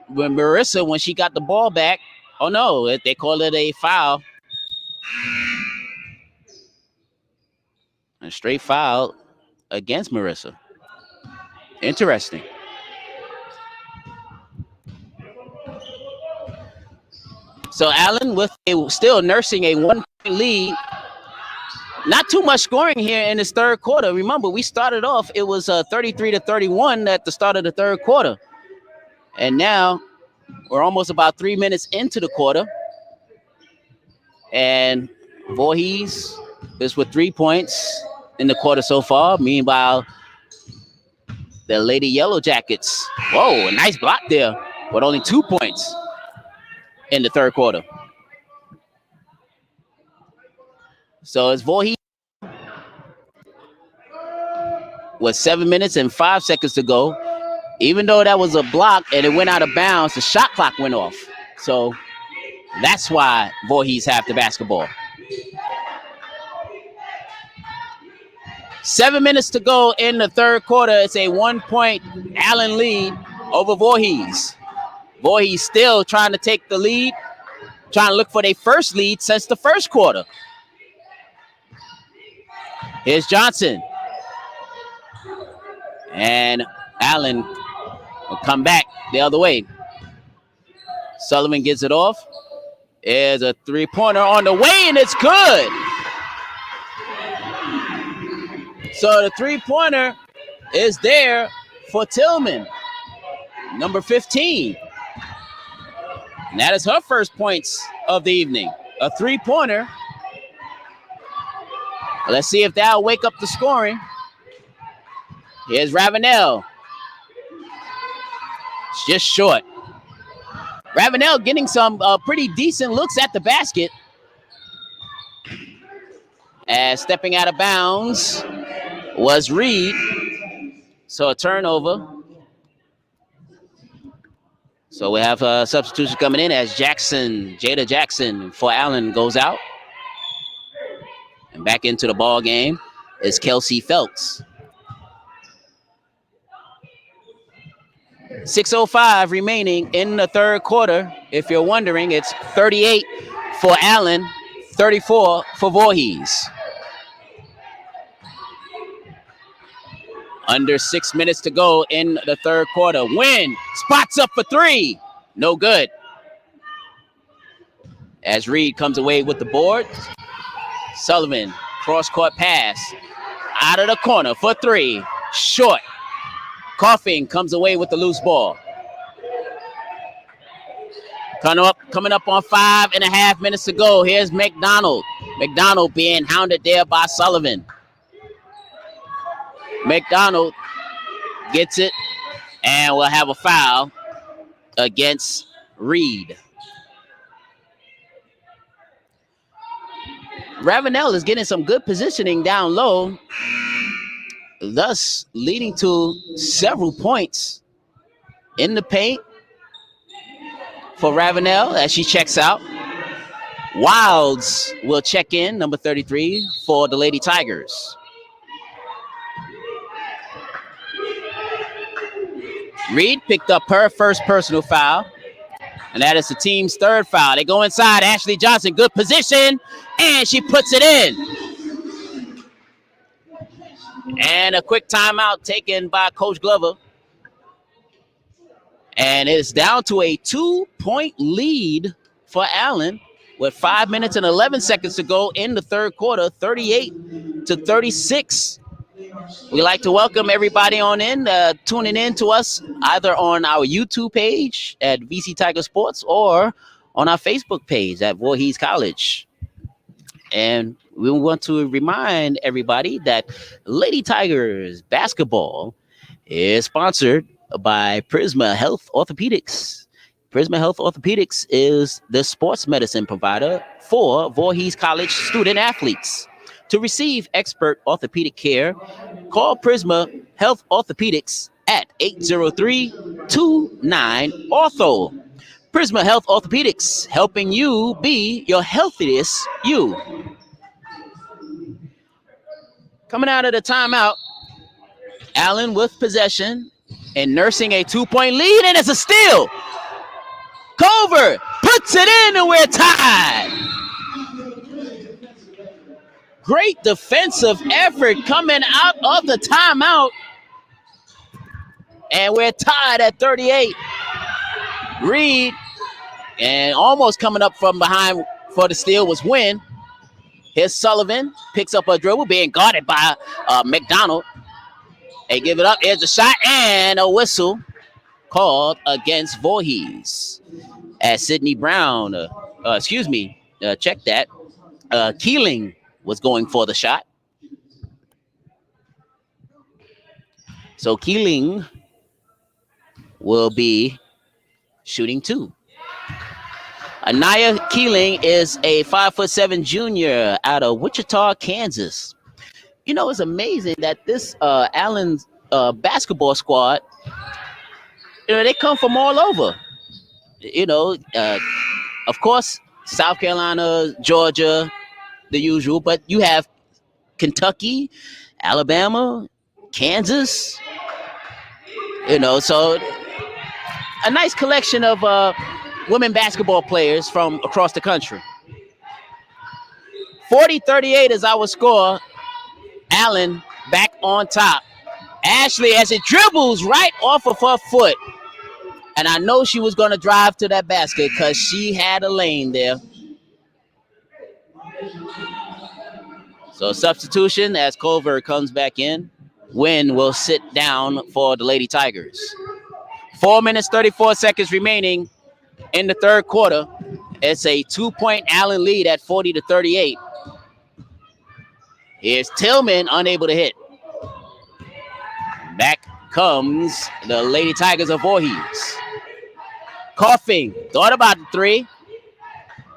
when Marissa, when she got the ball back, oh no, they called it a foul. A straight foul against Marissa. Interesting. So Allen with still nursing a 1-point lead. Not too much scoring here in this third quarter. Remember, we started off, it was 33-31 at the start of the third quarter. And now we're almost about 3 minutes into the quarter. And Voorhees is with 3 points in the quarter so far. Meanwhile, the Lady Yellow Jackets, whoa, a nice block there, with only 2 points in the third quarter. So it's Voorhees with 7 minutes and 5 seconds to go. Even though that was a block and it went out of bounds, the shot clock went off. So that's why Voorhees have the basketball. 7 minutes to go in the third quarter. It's a 1-point Allen lead over Voorhees. Voorhees still trying to take the lead, trying to look for their first lead since the first quarter. Here's Johnson. And Allen will come back the other way. Sullivan gets it off. There's a three-pointer on the way, and it's good. So the three-pointer is there for Tillman, number 15. And that is her first points of the evening. A three-pointer. Let's see if that'll wake up the scoring. Here's Ravenel. It's just short. Ravenel getting some pretty decent looks at the basket. As stepping out of bounds was Reed. So a turnover. So we have a substitution coming in as Jada Jackson for Allen goes out. And back into the ball game is Kelsey Phelps. 6:05 remaining in the third quarter. If you're wondering, it's 38 for Allen, 34 for Voorhees. Under 6 minutes to go in the third quarter. Win spots up for three. No good. As Reed comes away with the board. Sullivan, cross-court pass. Out of the corner for three. Short. Coughing comes away with the loose ball. Coming up on 5.5 minutes to go. Here's McDonald. McDonald being hounded there by Sullivan. McDonald gets it, and we'll have a foul against Reed. Ravenel is getting some good positioning down low, thus leading to several points in the paint for Ravenel as she checks out. Wilds will check in, number 33, for the Lady Tigers. Reed picked up her first personal foul, and that is the team's third foul. They go inside. Ashley Johnson, good position, and she puts it in. And a quick timeout taken by Coach Glover. And it's down to a 2-point lead for Allen with 5 minutes and 11 seconds to go in the third quarter, 38-36. We'd like to welcome everybody on in, tuning in to us either on our YouTube page at VC Tiger Sports or on our Facebook page at Voorhees College. And we want to remind everybody that Lady Tigers basketball is sponsored by Prisma Health Orthopedics. Prisma Health Orthopedics is the sports medicine provider for Voorhees College student athletes. To receive expert orthopedic care, call Prisma Health Orthopedics at 803-29-ORTHO. Prisma Health Orthopedics, helping you be your healthiest you. Coming out of the timeout, Allen with possession and nursing a 2-point lead, and it's a steal. Culver puts it in, and we're tied. Great defensive effort coming out of the timeout. And we're tied at 38. Reed, and almost coming up from behind for the steal was Wynn. Here's Sullivan, picks up a dribble, being guarded by McDonald. They give it up. Here's a shot and a whistle called against Voorhees. As Sydney Brown, check that. Keeling was going for the shot. So Keeling will be shooting two. Anaya Keeling is a 5'7" junior out of Wichita, Kansas. You know, it's amazing that this Allen basketball squad, they come from all over. Of course, South Carolina, Georgia, the usual, but you have Kentucky, Alabama, Kansas, so a nice collection of women basketball players from across the country. 40-38 is our score. Allen back on top. Ashley, as it dribbles right off of her foot. And I know she was going to drive to that basket because she had a lane there. So substitution as Culver comes back in. Wynn will sit down for the Lady Tigers. 4 minutes, 34 seconds remaining in the third quarter. It's a 2-point Allen lead at 40-38. Here's Tillman, unable to hit. Back comes the Lady Tigers of Voorhees. Coughing, thought about the three.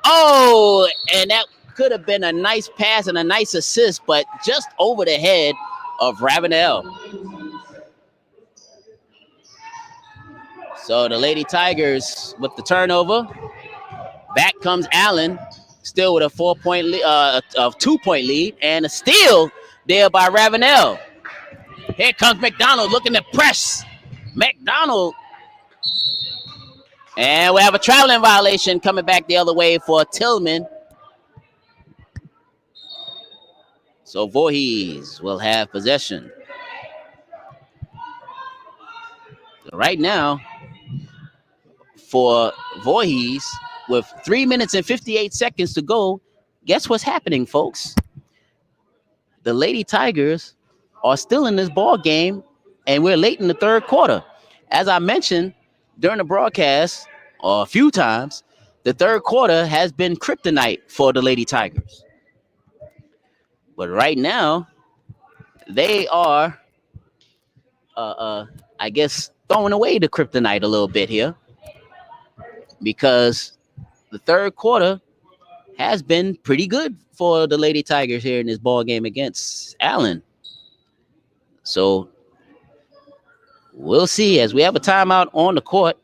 Oh, and that could have been a nice pass and a nice assist, but just over the head of Ravenel. So the Lady Tigers with the turnover. Back comes Allen, still with a 2-point lead, and a steal there by Ravenel. Here comes McDonald looking to press. McDonald. And we have a traveling violation coming back the other way for Tillman. So Voorhees will have possession. Right now, for Voorhees, with 3 minutes and 58 seconds to go, guess what's happening, folks? The Lady Tigers are still in this ball game, and we're late in the third quarter. As I mentioned during the broadcast a few times, the third quarter has been kryptonite for the Lady Tigers. But right now, they are, I guess, throwing away the kryptonite a little bit here, because the third quarter has been pretty good for the Lady Tigers here in this ball game against Allen. So we'll see as we have a timeout on the court.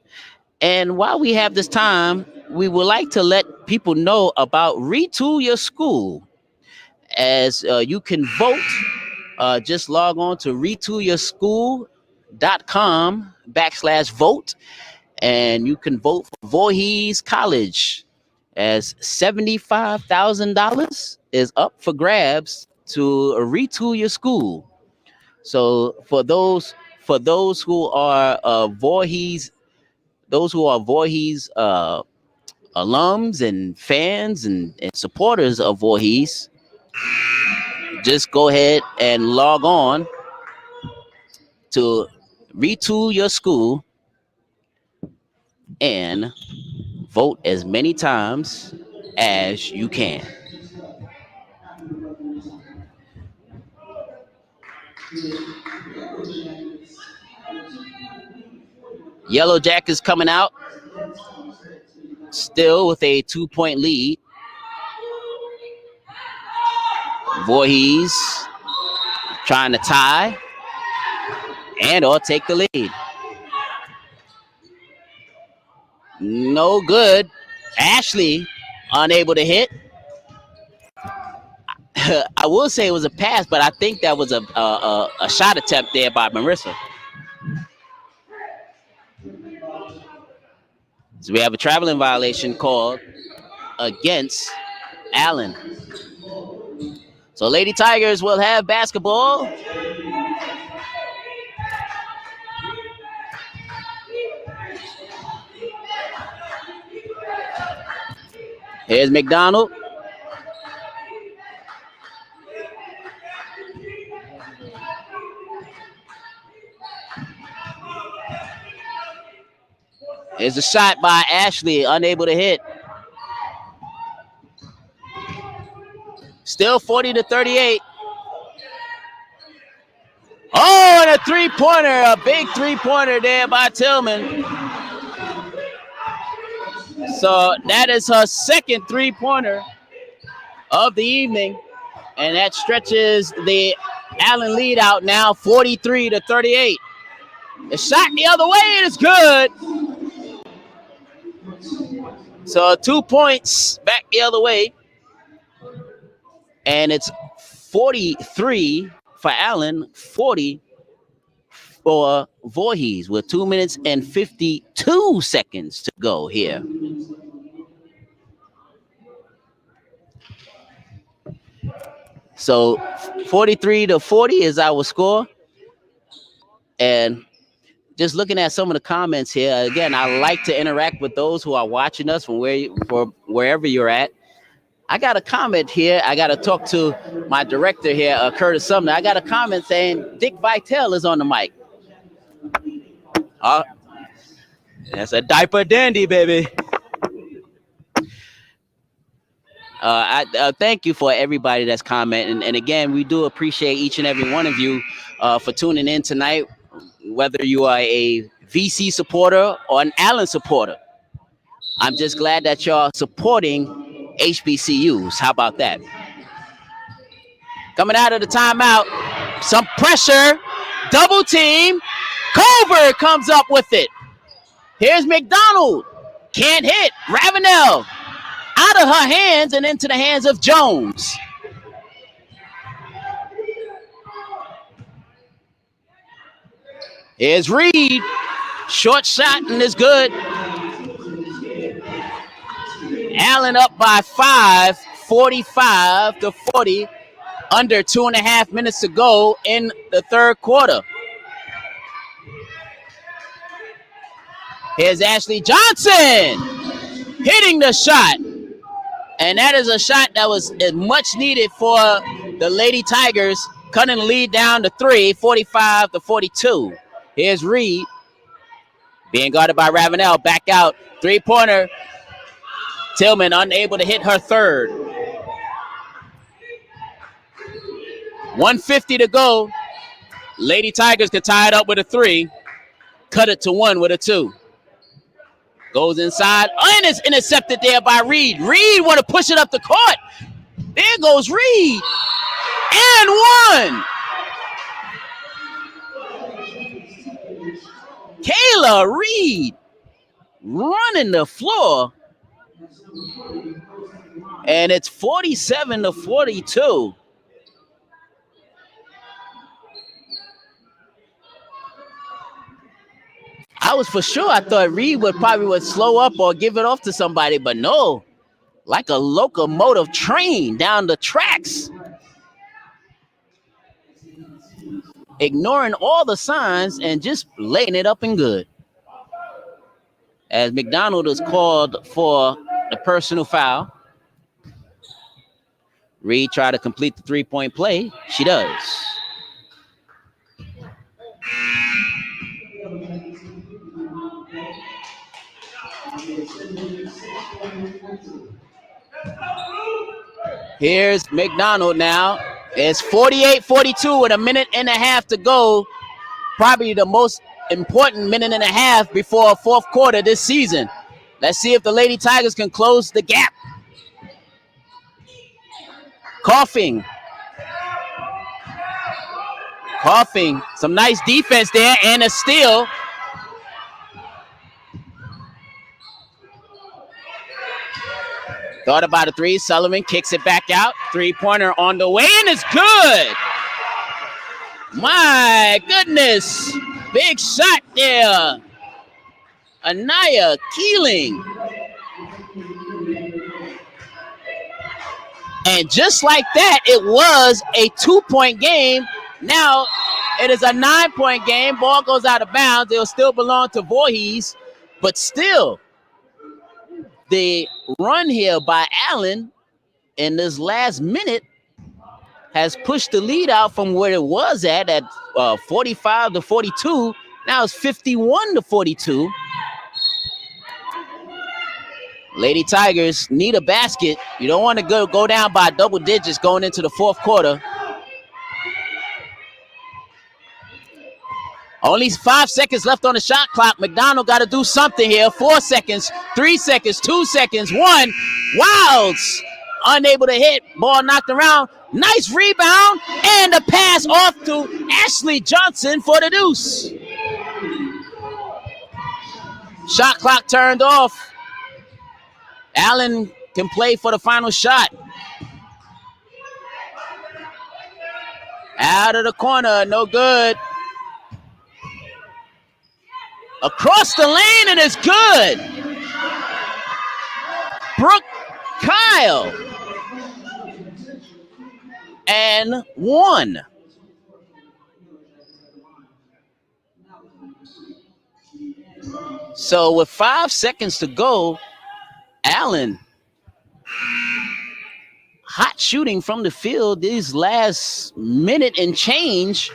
And while we have this time, we would like to let people know about Retool Your School. As you can vote, just log on to retoolyourschool.com/vote, and you can vote for Voorhees College, as $75,000 is up for grabs to retool your school. So for those who are Voorhees, alums and fans and supporters of Voorhees, just go ahead and log on to Retool Your School and vote as many times as you can. Yellow Jackets coming out still with a 2-point lead. Voorhees trying to tie and or take the lead. No good. Ashley unable to hit. I will say it was a pass, but I think that was a shot attempt there by Marissa. So we have a traveling violation called against Allen. So Lady Tigers will have basketball. Here's McDonald. Here's a shot by Ashley, unable to hit. Still 40-38. Oh, and a three-pointer, a big three-pointer there by Tillman. So that is her second three-pointer of the evening, and that stretches the Allen lead out now 43-38. The shot the other way, and it's good. So 2 points back the other way. And it's 43 for Allen, 40 for Voorhees, with 2 minutes and 52 seconds to go here. So 43-40 is our score. And just looking at some of the comments here, again, I like to interact with those who are watching us from wherever you're at. I got a comment here. I got to talk to my director here, Curtis Sumner. I got a comment saying Dick Vitale is on the mic. That's a diaper dandy, baby. I thank you for everybody that's commenting. And again, we do appreciate each and every one of you for tuning in tonight, whether you are a VC supporter or an Allen supporter. I'm just glad that y'all supporting HBCUs. How about that? Coming out of the timeout, some pressure, double team. Culver comes up with it. Here's McDonald. Can't hit. Ravenel out of her hands and into the hands of Jones. Here's Reed. Short shot and it's good. Allen up by 5, 45-40. Under 2.5 minutes to go in the third quarter. Here's Ashley Johnson hitting the shot. And that is a shot that was much needed for the Lady Tigers, cutting the lead down to 3, 45-42. Here's Reed being guarded by Ravenel. Back out. Three-pointer. Tillman unable to hit her third. 1:50 to go. Lady Tigers could tie it up with a 3. Cut it to 1 with a 2. Goes inside. And it's intercepted there by Reed. Reed want to push it up the court. There goes Reed. And 1. Kayla Reed running the floor. And it's 47-42. I thought Reed would slow up or give it off to somebody, but no. Like a locomotive train down the tracks. Ignoring all the signs and just laying it up and good. As McDonald is called for the personal foul. Reed tried to complete the three-point play. She does. Here's McDonald now. It's 48-42 with a minute and a half to go. Probably the most important minute and a half before a fourth quarter this season. Let's see if the Lady Tigers can close the gap. Coughing. Some nice defense there and a steal. Thought about a 3. Sullivan kicks it back out. Three-pointer on the way, and it's good. My goodness. Big shot there. Anaya Keeling. And just like that, it was a 2-point game. Now it is a 9-point game. Ball goes out of bounds. It will still belong to Voorhees, but still, the run here by Allen in this last minute has pushed the lead out from where it was at 45-42. Now it's 51-42. Lady Tigers need a basket. You don't want to go down by double digits going into the fourth quarter. Only 5 seconds left on the shot clock. McDonald got to do something here. 4 seconds, 3 seconds, 2 seconds, 1. Wilds unable to hit. Ball knocked around. Nice rebound and a pass off to Ashley Johnson for the deuce. Shot clock turned off. Allen can play for the final shot. Out of the corner, no good. Across the lane, and it's good. Brooke Kyle. And 1. So with 5 seconds to go, Allen hot shooting from the field these last minute and change.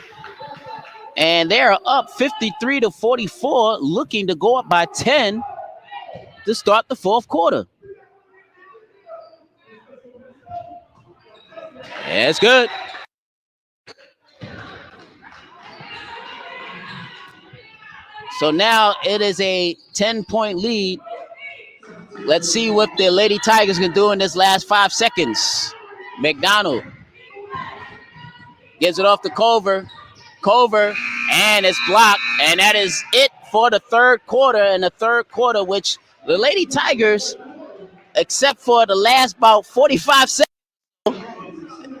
And they're up 53-44, looking to go up by 10 to start the fourth quarter. That's good. So now it is a 10-point lead. Let's see what the Lady Tigers can do in this last 5 seconds. McDonald gives it off to Culver. And it's blocked. And that is it for the third quarter. And the third quarter, which the Lady Tigers, except for the last about 45 seconds,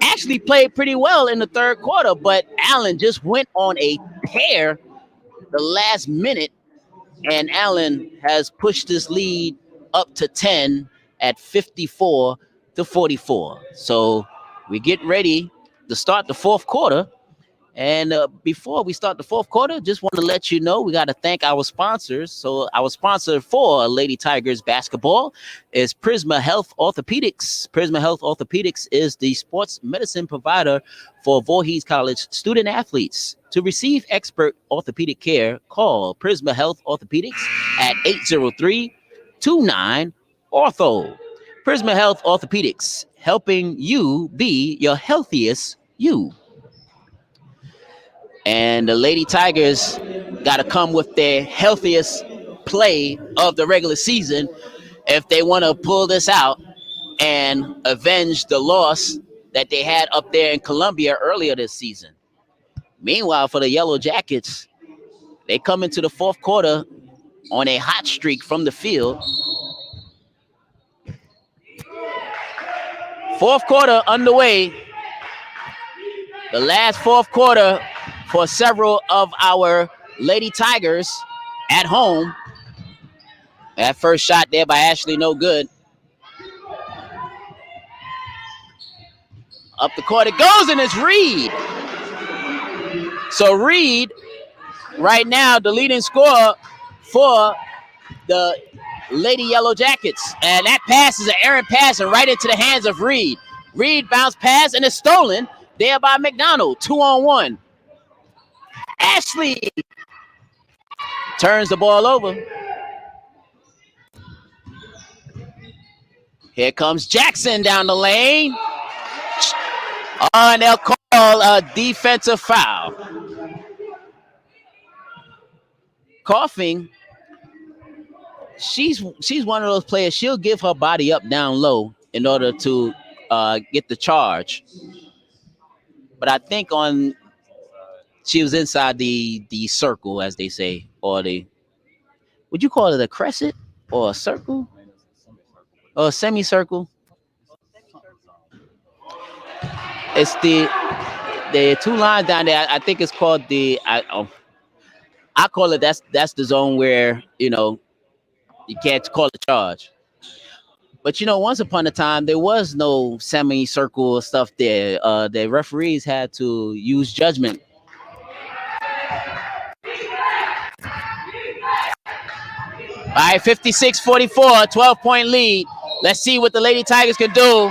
actually played pretty well in the third quarter. But Allen just went on a tear the last minute. And Allen has pushed this lead up to 10 at 54-44. So we get ready to start the fourth quarter. And before we start the fourth quarter, just want to let you know we got to thank our sponsors. So our sponsor for Lady Tigers basketball is Prisma Health Orthopedics. Prisma Health Orthopedics is the sports medicine provider for Voorhees College student athletes. To receive expert orthopedic care, call Prisma Health Orthopedics at 803-29-ORTHO. Prisma Health Orthopedics, helping you be your healthiest you. And the Lady Tigers got to come with their healthiest play of the regular season if they want to pull this out and avenge the loss that they had up there in Columbia earlier this season. Meanwhile, for the Yellow Jackets, they come into the fourth quarter on a hot streak from the field. Fourth quarter underway. The last fourth quarter for several of our Lady Tigers at home. That first shot there by Ashley, no good. Up the court it goes, and it's Reed. So Reed, right now, the leading scorer for the Lady Yellow Jackets. And that pass is an errant pass and right into the hands of Reed. Reed bounced pass and it's stolen there by McDonald. 2-on-1. Ashley turns the ball over. Here comes Jackson down the lane. And they'll call a defensive foul. Coughing. She's one of those players. She'll give her body up down low in order to get the charge. But I think she was inside the circle, as they say, or would you call it a crescent or a circle or a semicircle? It's the two lines down there. I think it's called I call it that's the zone where you can't call a charge. But once upon a time there was no semicircle stuff there. The referees had to use judgment. All right, 56-44, 12-point lead. Let's see what the Lady Tigers can do.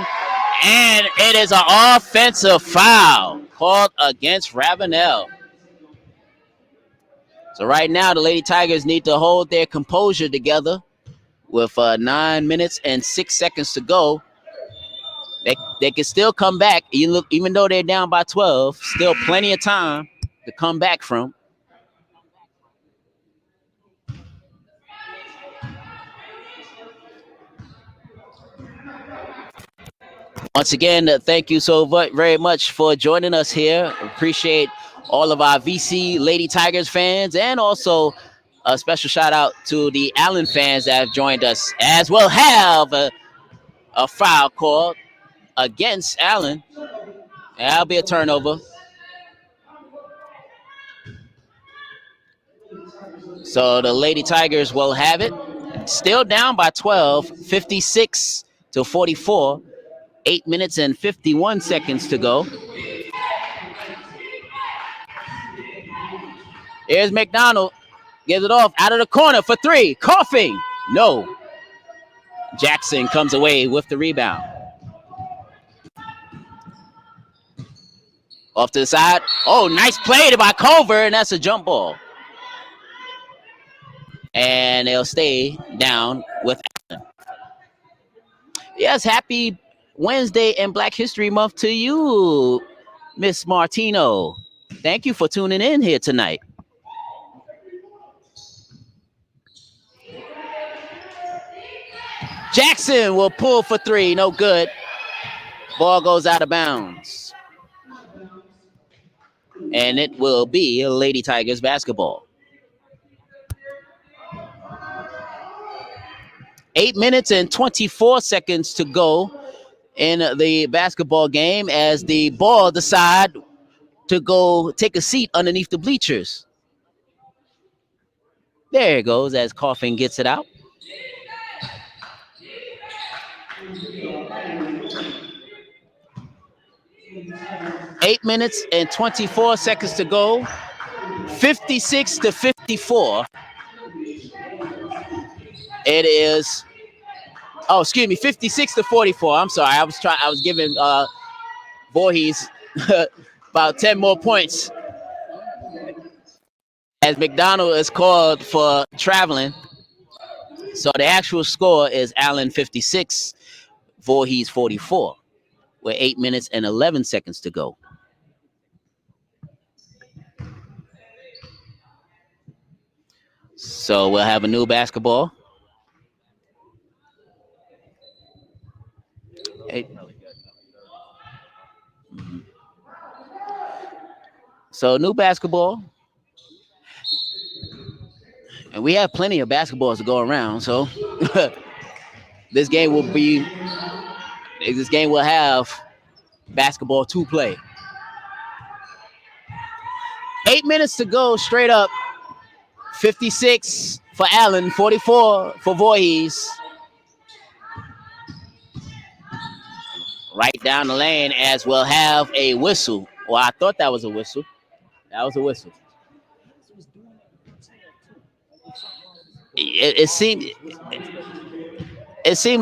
And it is an offensive foul called against Ravenel. So right now, the Lady Tigers need to hold their composure together with 9 minutes and 6 seconds to go. They can still come back, even though they're down by 12. Still plenty of time to come back from. Once again, thank you so very much for joining us here. Appreciate all of our VC Lady Tigers fans, and also a special shout out to the Allen fans that have joined us, as well have a foul called against Allen. That'll be a turnover. So the Lady Tigers will have it. Still down by 12, 56-44. 8 minutes and 51 seconds to go. Here's McDonald. Gives it off out of the corner for three. Coughing. No. Jackson comes away with the rebound. Off to the side. Oh, nice play by Culver, and that's a jump ball. And they'll stay down with Allen. Yes, happy Wednesday and Black History Month to you, Miss Martino. Thank you for tuning in here tonight. Jackson will pull for three. No good. Ball goes out of bounds. And it will be Lady Tigers basketball. 8 minutes and 24 seconds to go in the basketball game as the ball decide to go take a seat underneath the bleachers. There it goes as Coughing gets it out. 8 minutes and 24 seconds to go. 56-54. It is. Oh, excuse me, 56-44. I'm sorry. I was giving Voorhees about 10 more points. As McDonald is called for traveling. So the actual score is Allen 56, Voorhees 44, with 8 minutes and 11 seconds to go. So we'll have a new basketball. So new basketball. And we have plenty of basketballs to go around. So this game will have basketball to play. 8 minutes to go, straight up. 56 for Allen, 44 for Voorhees. Right down the lane, as we'll have a whistle. Well, I thought that was a whistle. That was a whistle. It seemed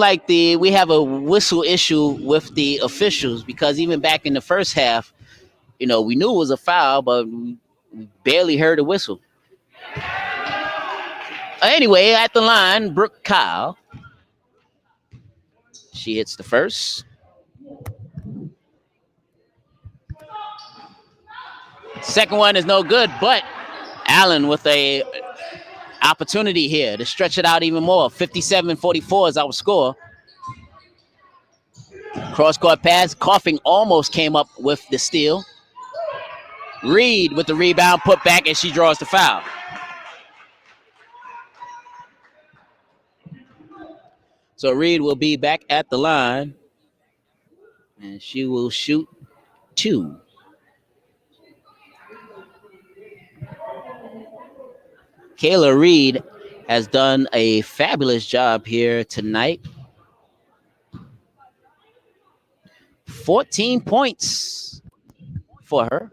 like we have a whistle issue with the officials, because even back in the first half, we knew it was a foul, but we barely heard a whistle. Anyway, at the line, Brooke Kyle. She hits the first. Second one is no good, but Allen with a opportunity here to stretch it out even more. 57-44 is our score. Cross-court pass. Coughing almost came up with the steal. Reed with the rebound, put back, and she draws the foul. So Reed will be back at the line, and she will shoot 2. Kayla Reed has done a fabulous job here tonight. 14 points for her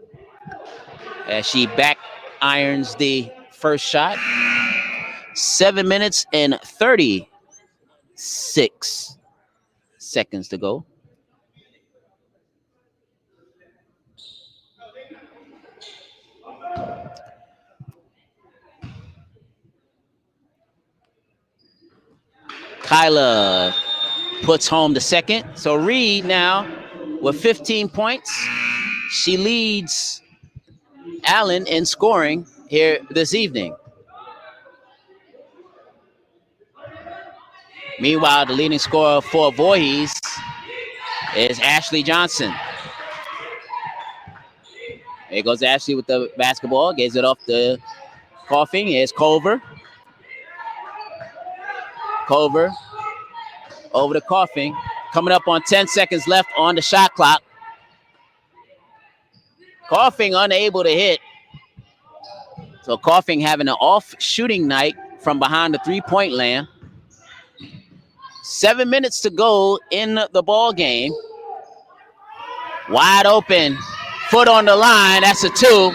as she back irons the first shot. 7 minutes and 36 seconds to go. Kyla puts home the second. So Reed now with 15 points. She leads Allen in scoring here this evening. Meanwhile, the leading scorer for Voorhees is Ashley Johnson. There goes Ashley with the basketball. Gives it off to Coughing. Here's Culver. Culver over to Coughing. Coming up on 10 seconds left on the shot clock. Coughing unable to hit. So Coughing having an off shooting night from behind the three-point land. 7 minutes to go in the ball game. Wide open. Foot on the line. That's a 2.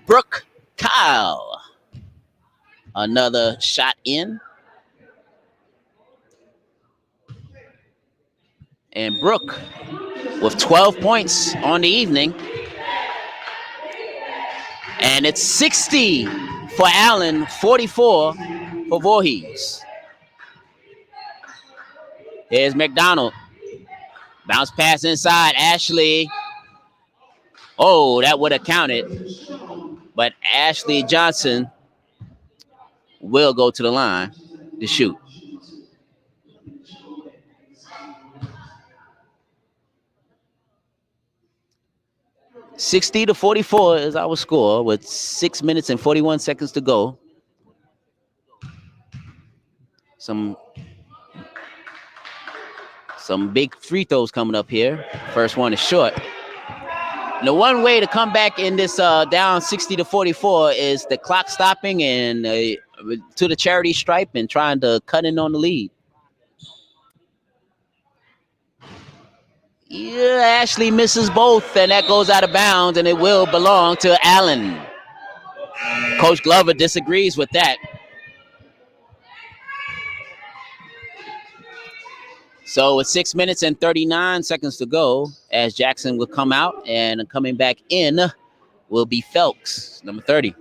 Brooke Kyle. Another shot in. And Brooke with 12 points on the evening. And it's 60 for Allen, 44 for Voorhees. Here's McDonald. Bounce pass inside. Ashley. Oh, that would have counted. But Ashley Johnson will go to the line to shoot. $60-44 is our score with 6 minutes and 41 seconds to go. Some big free throws coming up here. First one is short. And the one way to come back in this down 60-44 is the clock stopping and to the charity stripe and trying to cut in on the lead. Yeah, Ashley misses both, and that goes out of bounds, and it will belong to Allen. Coach Glover disagrees with that. So with 6 minutes and 39 seconds to go, as Jackson will come out, and coming back in will be Phelps, number 30.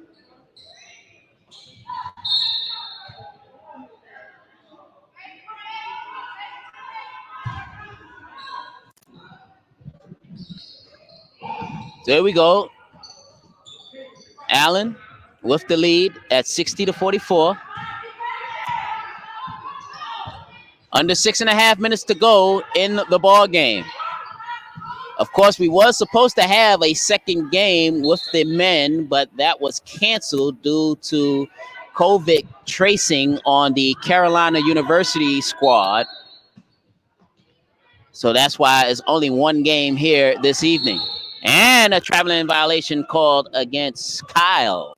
There we go. Allen with the lead at 60-44. Under 6.5 minutes to go in the ball game. Of course, we was supposed to have a second game with the men, but that was canceled due to COVID tracing on the Carolina University squad. So that's why it's only one game here this evening. And a traveling violation called against Kyle.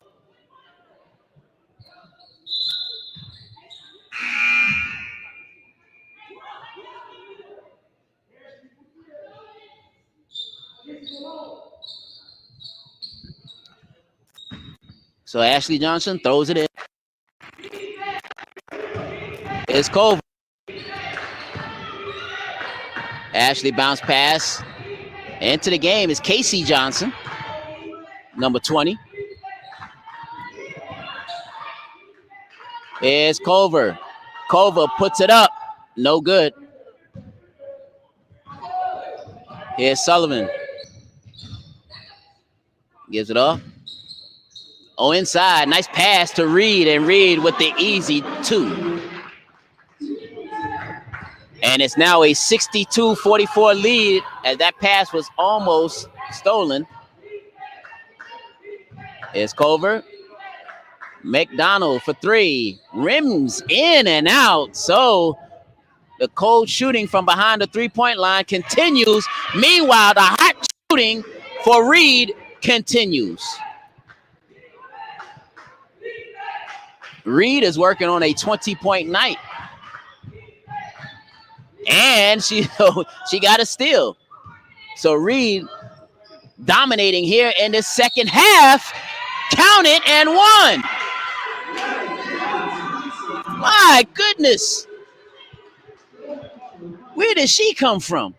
So Ashley Johnson throws it in. It's Culver. Ashley bounce pass. Into the game is Casey Johnson, number 20. Here's Culver. Culver puts it up. No good. Here's Sullivan. Gives it off. Oh, inside. Nice pass to Reed, and Reed with the easy 2. And it's now a 62-44 lead, as that pass was almost stolen. Here's Culver. McDonald for 3. Rims in and out. So the cold shooting from behind the three-point line continues. Meanwhile, the hot shooting for Reed continues. Reed is working on a 20-point night. And she got a steal. So Reed dominating here in the second half. Count it and won. My goodness. Where did she come from?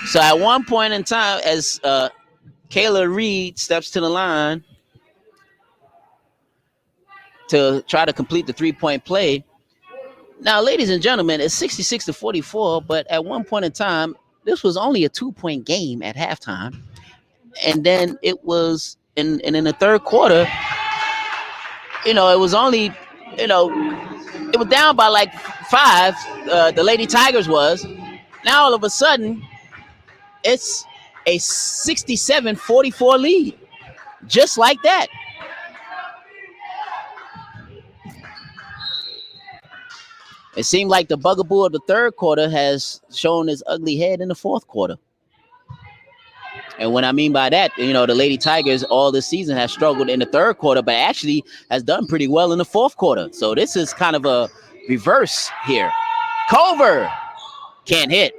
So at one point in time, as Kayla Reed steps to the line to try to complete the three-point play. Now, ladies and gentlemen, it's 66-44, but at one point in time, this was only a 2-point game at halftime. And then it was in the third quarter, it was only, it was down by like 5, the Lady Tigers was. Now, all of a sudden, it's a 67-44 lead, just like that. It seemed like the bugaboo of the third quarter has shown its ugly head in the fourth quarter. And what I mean by that, the Lady Tigers all this season have struggled in the third quarter, but actually has done pretty well in the fourth quarter. So this is kind of a reverse here. Culver can't hit.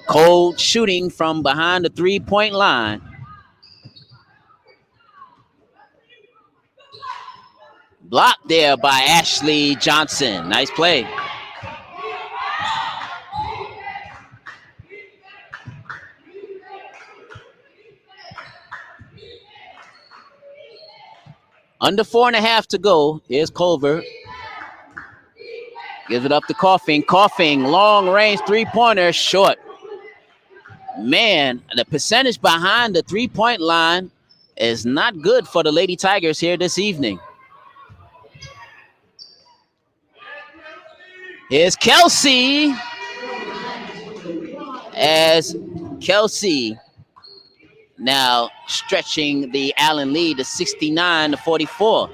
Cold shooting from behind the three-point line. Blocked there by Ashley Johnson. Nice play. Under 4.5 to go. Here's Culver. Gives it up to Coughing. Coughing, long range three-pointer, short. Man, the percentage behind the three-point line is not good for the Lady Tigers here this evening. Here's Kelsey. As Kelsey now stretching the Allen lead to 69-44.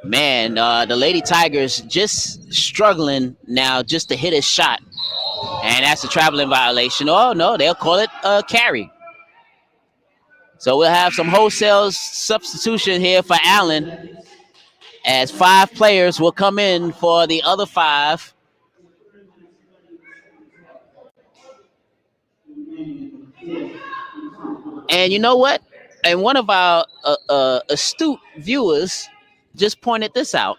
Man, the Lady Tigers just struggling now just to hit a shot. And that's a traveling violation. Oh, no, they'll call it a carry. So we'll have some wholesale substitution here for Allen, as 5 players will come in for the other 5. And you know what? And one of our astute viewers just pointed this out.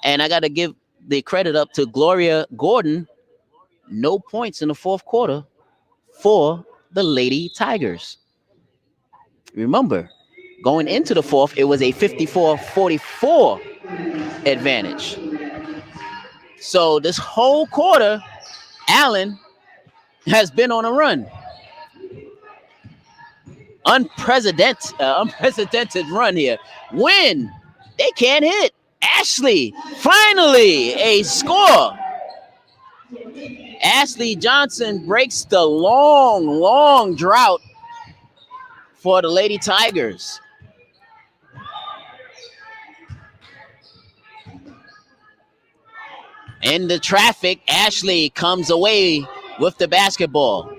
And I got to give the credit up to Gloria Gordon. No points in the fourth quarter for the Lady Tigers. Remember, going into the fourth, it was a 54-44 advantage. So this whole quarter, Allen has been on a run. Unprecedented run here. When they can't hit. Ashley, finally a score. Ashley Johnson breaks the long drought for the Lady Tigers. In the traffic, Ashley comes away with the basketball.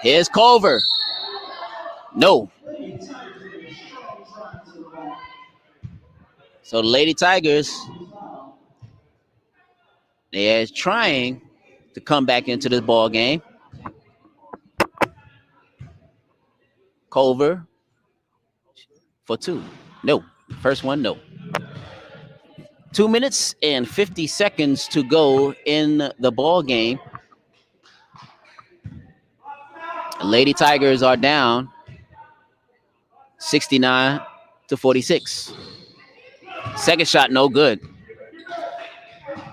Here's Culver. No. So the Lady Tigers, they're trying to come back into this ball game. Culver for 2. No. First one, no. 2 minutes and 50 seconds to go in the ball game. The Lady Tigers are down 69-46. Second shot, no good.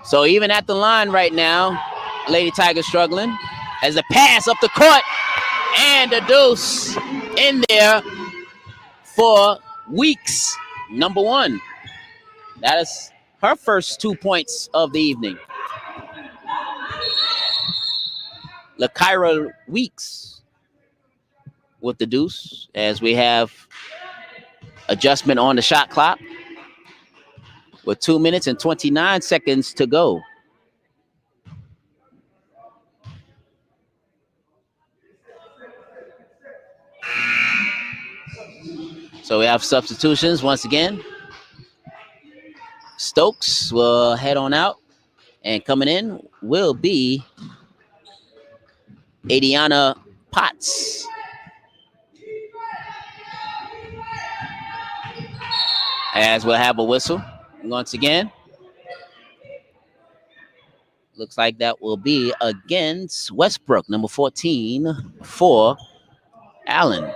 So even at the line right now, Lady Tigers struggling. As the pass up the court, and the deuce in there for Weeks, number 1. That is her first 2 points of the evening. Lykyra Weeks with the deuce, as we have adjustment on the shot clock with 2 minutes and 29 seconds to go. So we have substitutions once again. Stokes will head on out, and coming in will be Adiana Potts. As we'll have a whistle once again. Looks like that will be against Westbrook, number 14 for Allen.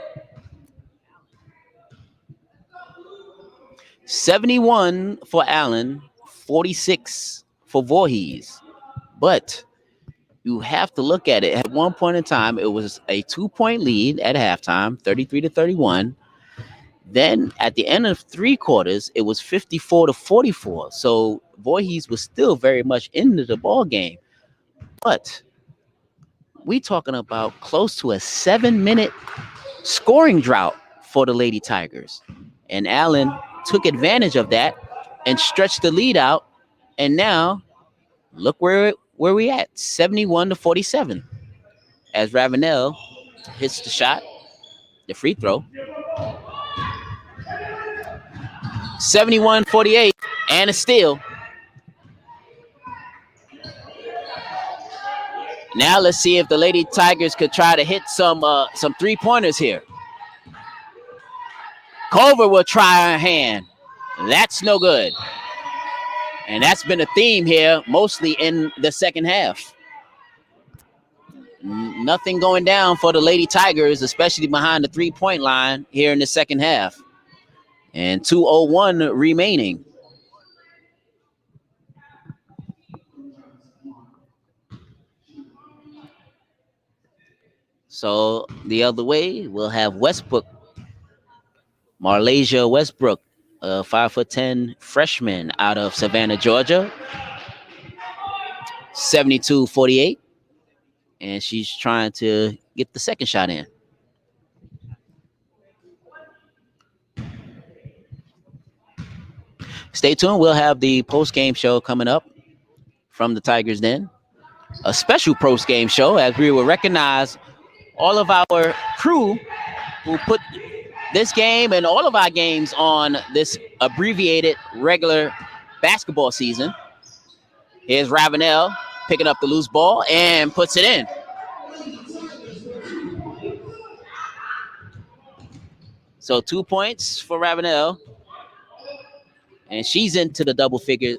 71 for Allen, 46 for Voorhees. But you have to look at it. At one point in time, it was a 2-point lead at halftime, 33-31. Then at the end of 3 quarters, it was 54-44. So Voorhees was still very much into the ball game. But we talking about close to a 7-minute scoring drought for the Lady Tigers. And Allen took advantage of that and stretched the lead out. And now look where we at, 71-47. As Ravenel hits the shot, the free throw. 71-48 and a steal. Now let's see if the Lady Tigers could try to hit some 3-pointers here. Culver will try her hand. That's no good. And that's been a theme here, mostly in the second half. Nothing going down for the Lady Tigers, especially behind the 3-point line here in the second half. And 2:01 remaining. So the other way, we'll have Westbrook, Marlasia Westbrook, a 5'10" freshman out of Savannah, Georgia. 72-48. And she's trying to get the second shot in. Stay tuned. We'll have the post-game show coming up from the Tigers Den. a special post-game show as we will recognize all of our crew who put this game and all of our games on this abbreviated regular basketball season. Here's Ravenel picking up the loose ball and puts it in. So 2 points for Ravenel. And she's into the double figure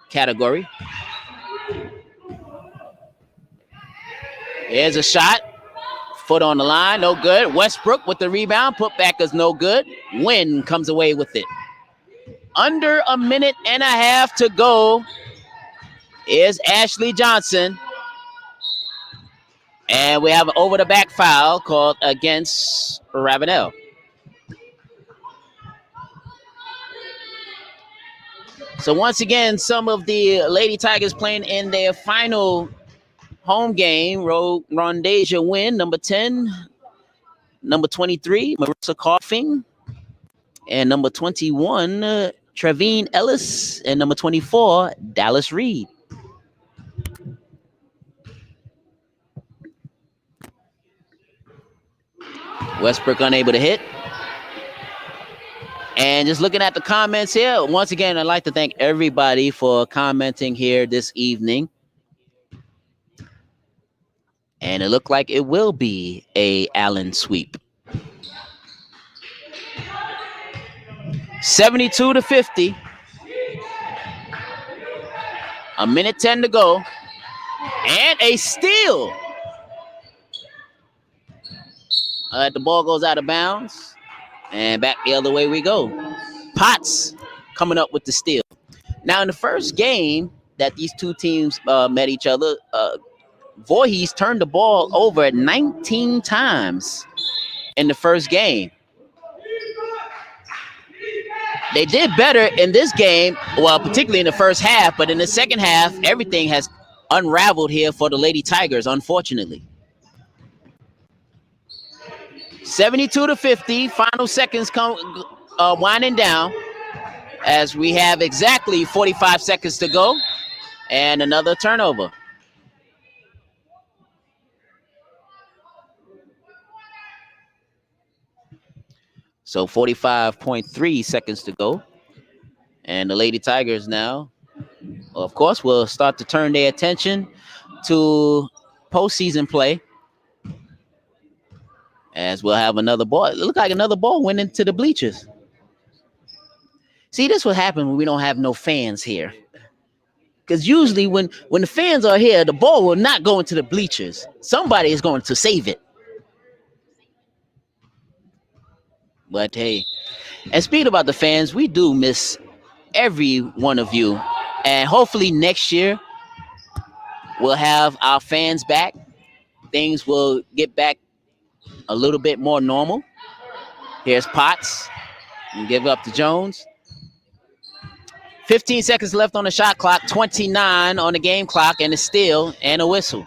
category. Here's a shot. Foot on the line, no good. Westbrook with the rebound. Put back is no good. Wynn comes away with it. Under a minute and a half to go is Ashley Johnson. And we have an over-the-back foul called against Ravenel. So once again, some of the Lady Tigers playing in their final home game. Rondasia Wynn, number 10. Number 23, Marissa Coughing. And number 21, Trevine Ellis. And number 24, Dallas Reed. Westbrook unable to hit. And just looking at the comments here, once again, I'd like to thank everybody for commenting here this evening. And it looked like it will be a Allen sweep. 72-50. A minute 10 to go. And a steal. The ball goes out of bounds. And back the other way we go. Potts coming up with the steal. Now, in the first game that these two teams met each other, Voorhees turned the ball over 19 times in the first game. They did better in this game, well, particularly in the first half, but in the second half, everything has unraveled here for the Lady Tigers, unfortunately. 72-50, final seconds come winding down as we have exactly 45 seconds to go and another turnover. So 45.3 seconds to go. And the Lady Tigers now, of course, will start to turn their attention to postseason play. As we'll have another ball. It looked like another ball went into the bleachers. See, this will happen when we don't have no fans here. Because usually when the fans are here, the ball will not go into the bleachers. Somebody is going to save it. But hey, and speaking about the fans, we do miss every one of you. And hopefully next year we'll have our fans back. Things will get back a little bit more normal. Here's Potts. And give up to Jones. 15 seconds left on the shot clock. 29 on the game clock. And a steal and a whistle.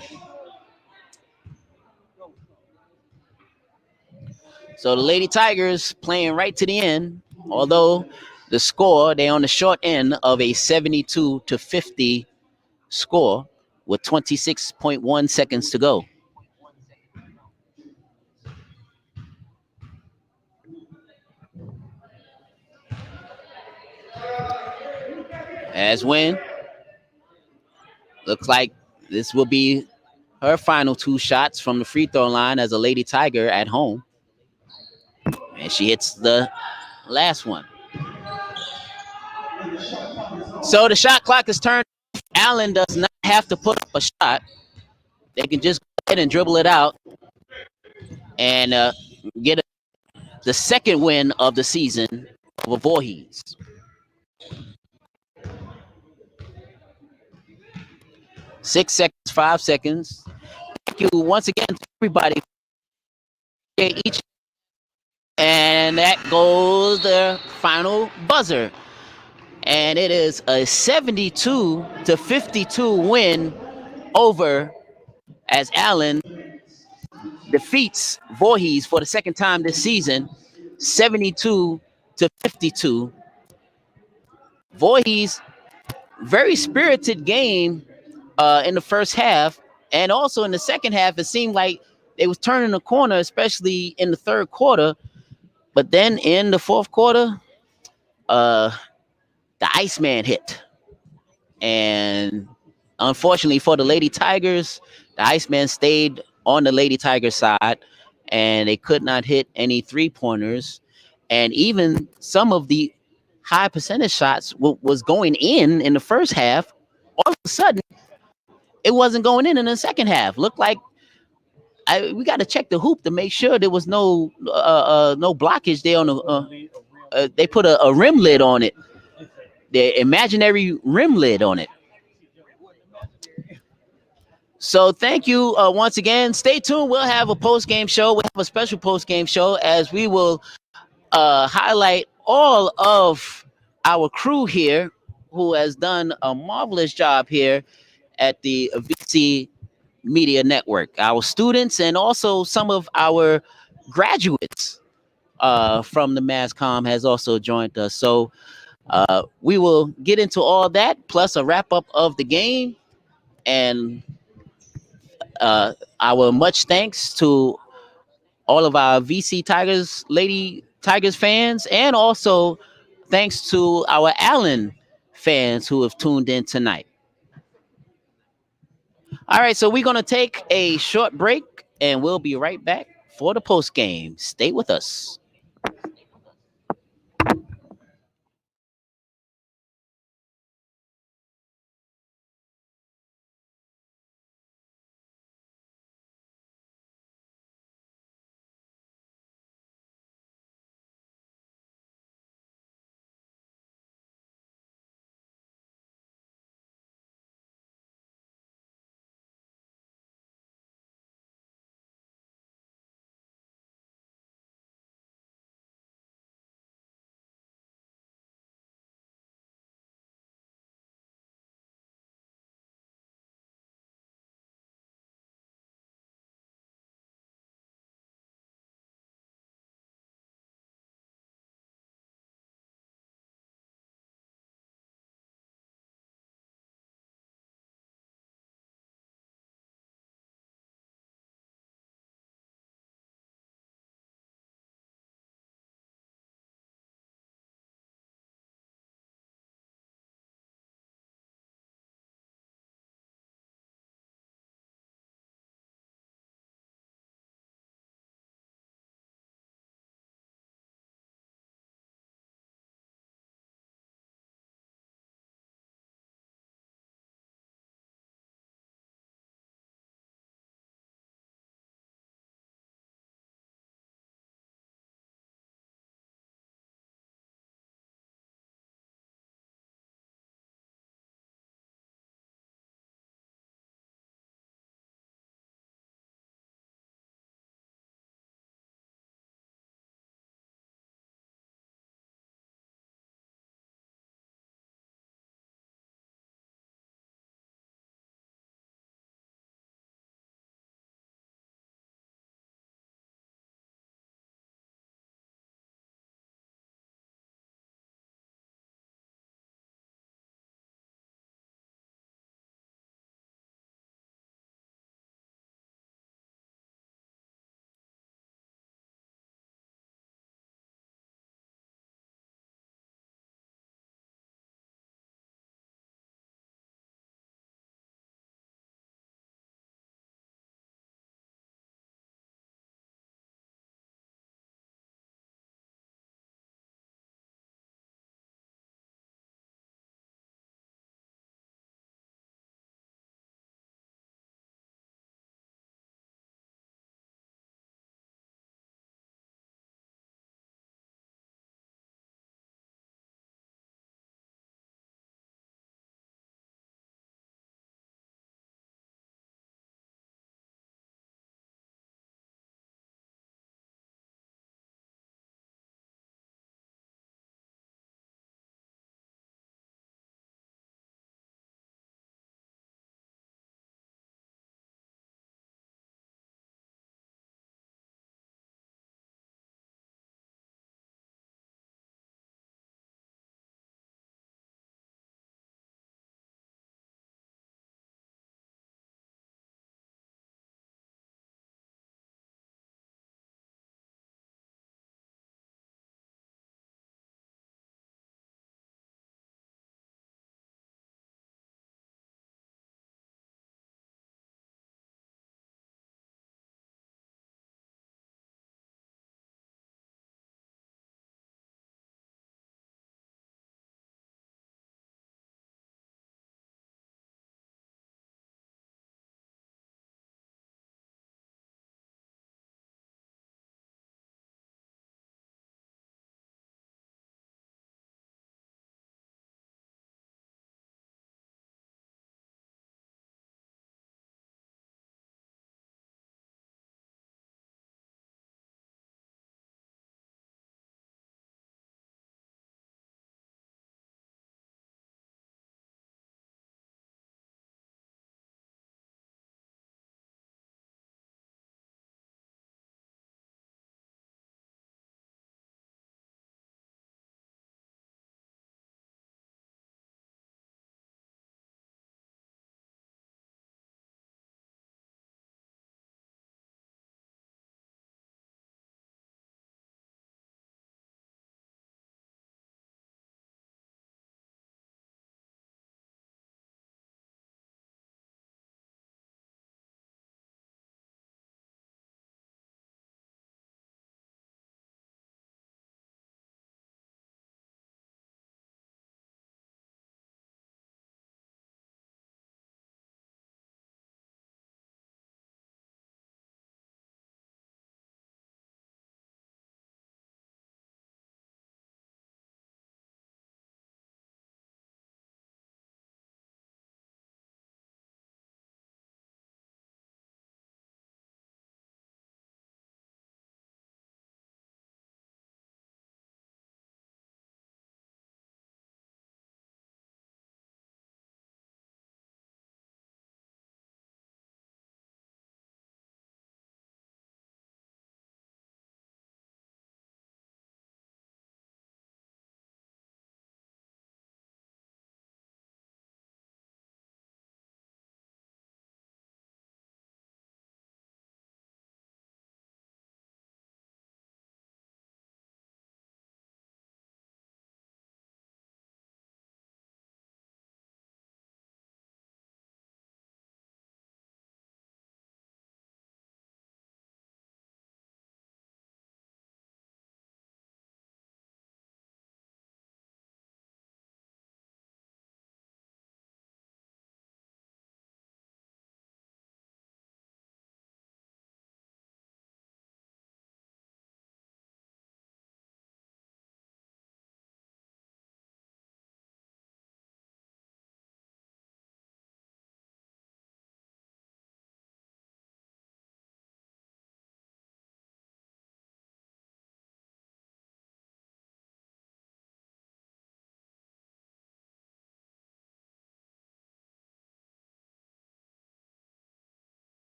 So the Lady Tigers playing right to the end. Although the score, they're on the short end of a 72-50 score with 26.1 seconds to go. As Wynn, looks like this will be her final two shots from the free throw line as a Lady Tiger at home. And she hits the last one. So the shot clock is turned. Allen does not have to put up a shot. They can just go ahead and dribble it out and get the second win of the season over Voorhees. Six seconds, 5 seconds. Thank you once again to everybody. Each, and that goes the final buzzer. And it is a 72-52 win over as Allen defeats Voorhees for the second time this season, 72-52. Voorhees, very spirited game in the first half, and also in the second half, it seemed like they was turning the corner, especially in the third quarter. But then in the fourth quarter, uh, the Iceman hit, and unfortunately for the Lady Tigers, the Iceman stayed on the Lady Tiger side, and they could not hit any 3 pointers, and even some of the high percentage shots was going in the first half. All of a sudden, it wasn't going in the second half. Looked like we got to check the hoop to make sure there was no blockage there on the. They put a rim lid on it, the imaginary rim lid on it. So thank you once again. Stay tuned. We'll have a post game show. We'll have a special post game show as we will highlight all of our crew here who has done a marvelous job here at the VC Media Network. Our students and also some of our graduates from the MassCom has also joined us. So we will get into all that, plus a wrap up of the game. And our much thanks to all of our VC Tigers, Lady Tigers fans, and also thanks to our Allen fans who have tuned in tonight. All right, so we're going to take a short break and we'll be right back for the post game. Stay with us.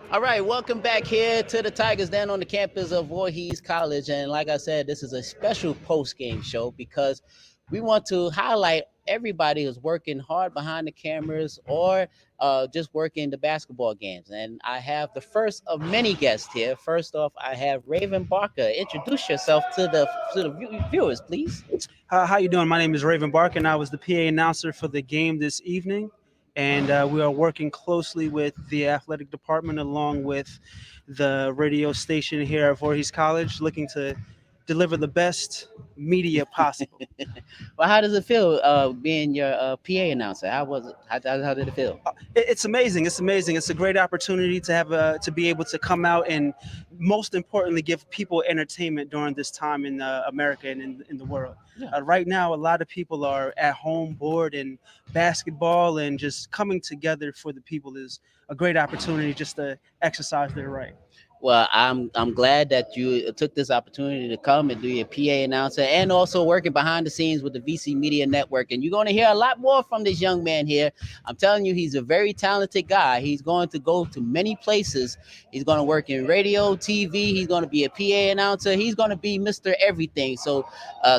All right, welcome back here to the Tigers Den on the campus of Voorhees College. And like I said, this is a special post-game show because we want to highlight everybody who's working hard behind the cameras or just working the basketball games. And I have the first of many guests here. First off, I have Raven Barker. Introduce yourself to the viewers, please. How you doing? My name is Raven Bark, and I was the PA announcer for the game this evening. And we are working closely with the athletic department along with the radio station here at Voorhees College, looking to deliver the best media possible. Well, how does it feel being your PA announcer? How was it? How did it feel? It's amazing. It's amazing. It's a great opportunity to have to be able to come out and, most importantly, give people entertainment during this time in America and in the world. Yeah. Right now, a lot of people are at home bored and basketball, and just coming together for the people is a great opportunity just to exercise their right. Well, I'm glad that you took this opportunity to come and do your PA announcer and also working behind the scenes with the VC Media Network. And you're going to hear a lot more from this young man here. I'm telling you, he's a very talented guy. He's going to go to many places. He's going to work in radio, TV. He's going to be a PA announcer. He's going to be Mr. Everything. So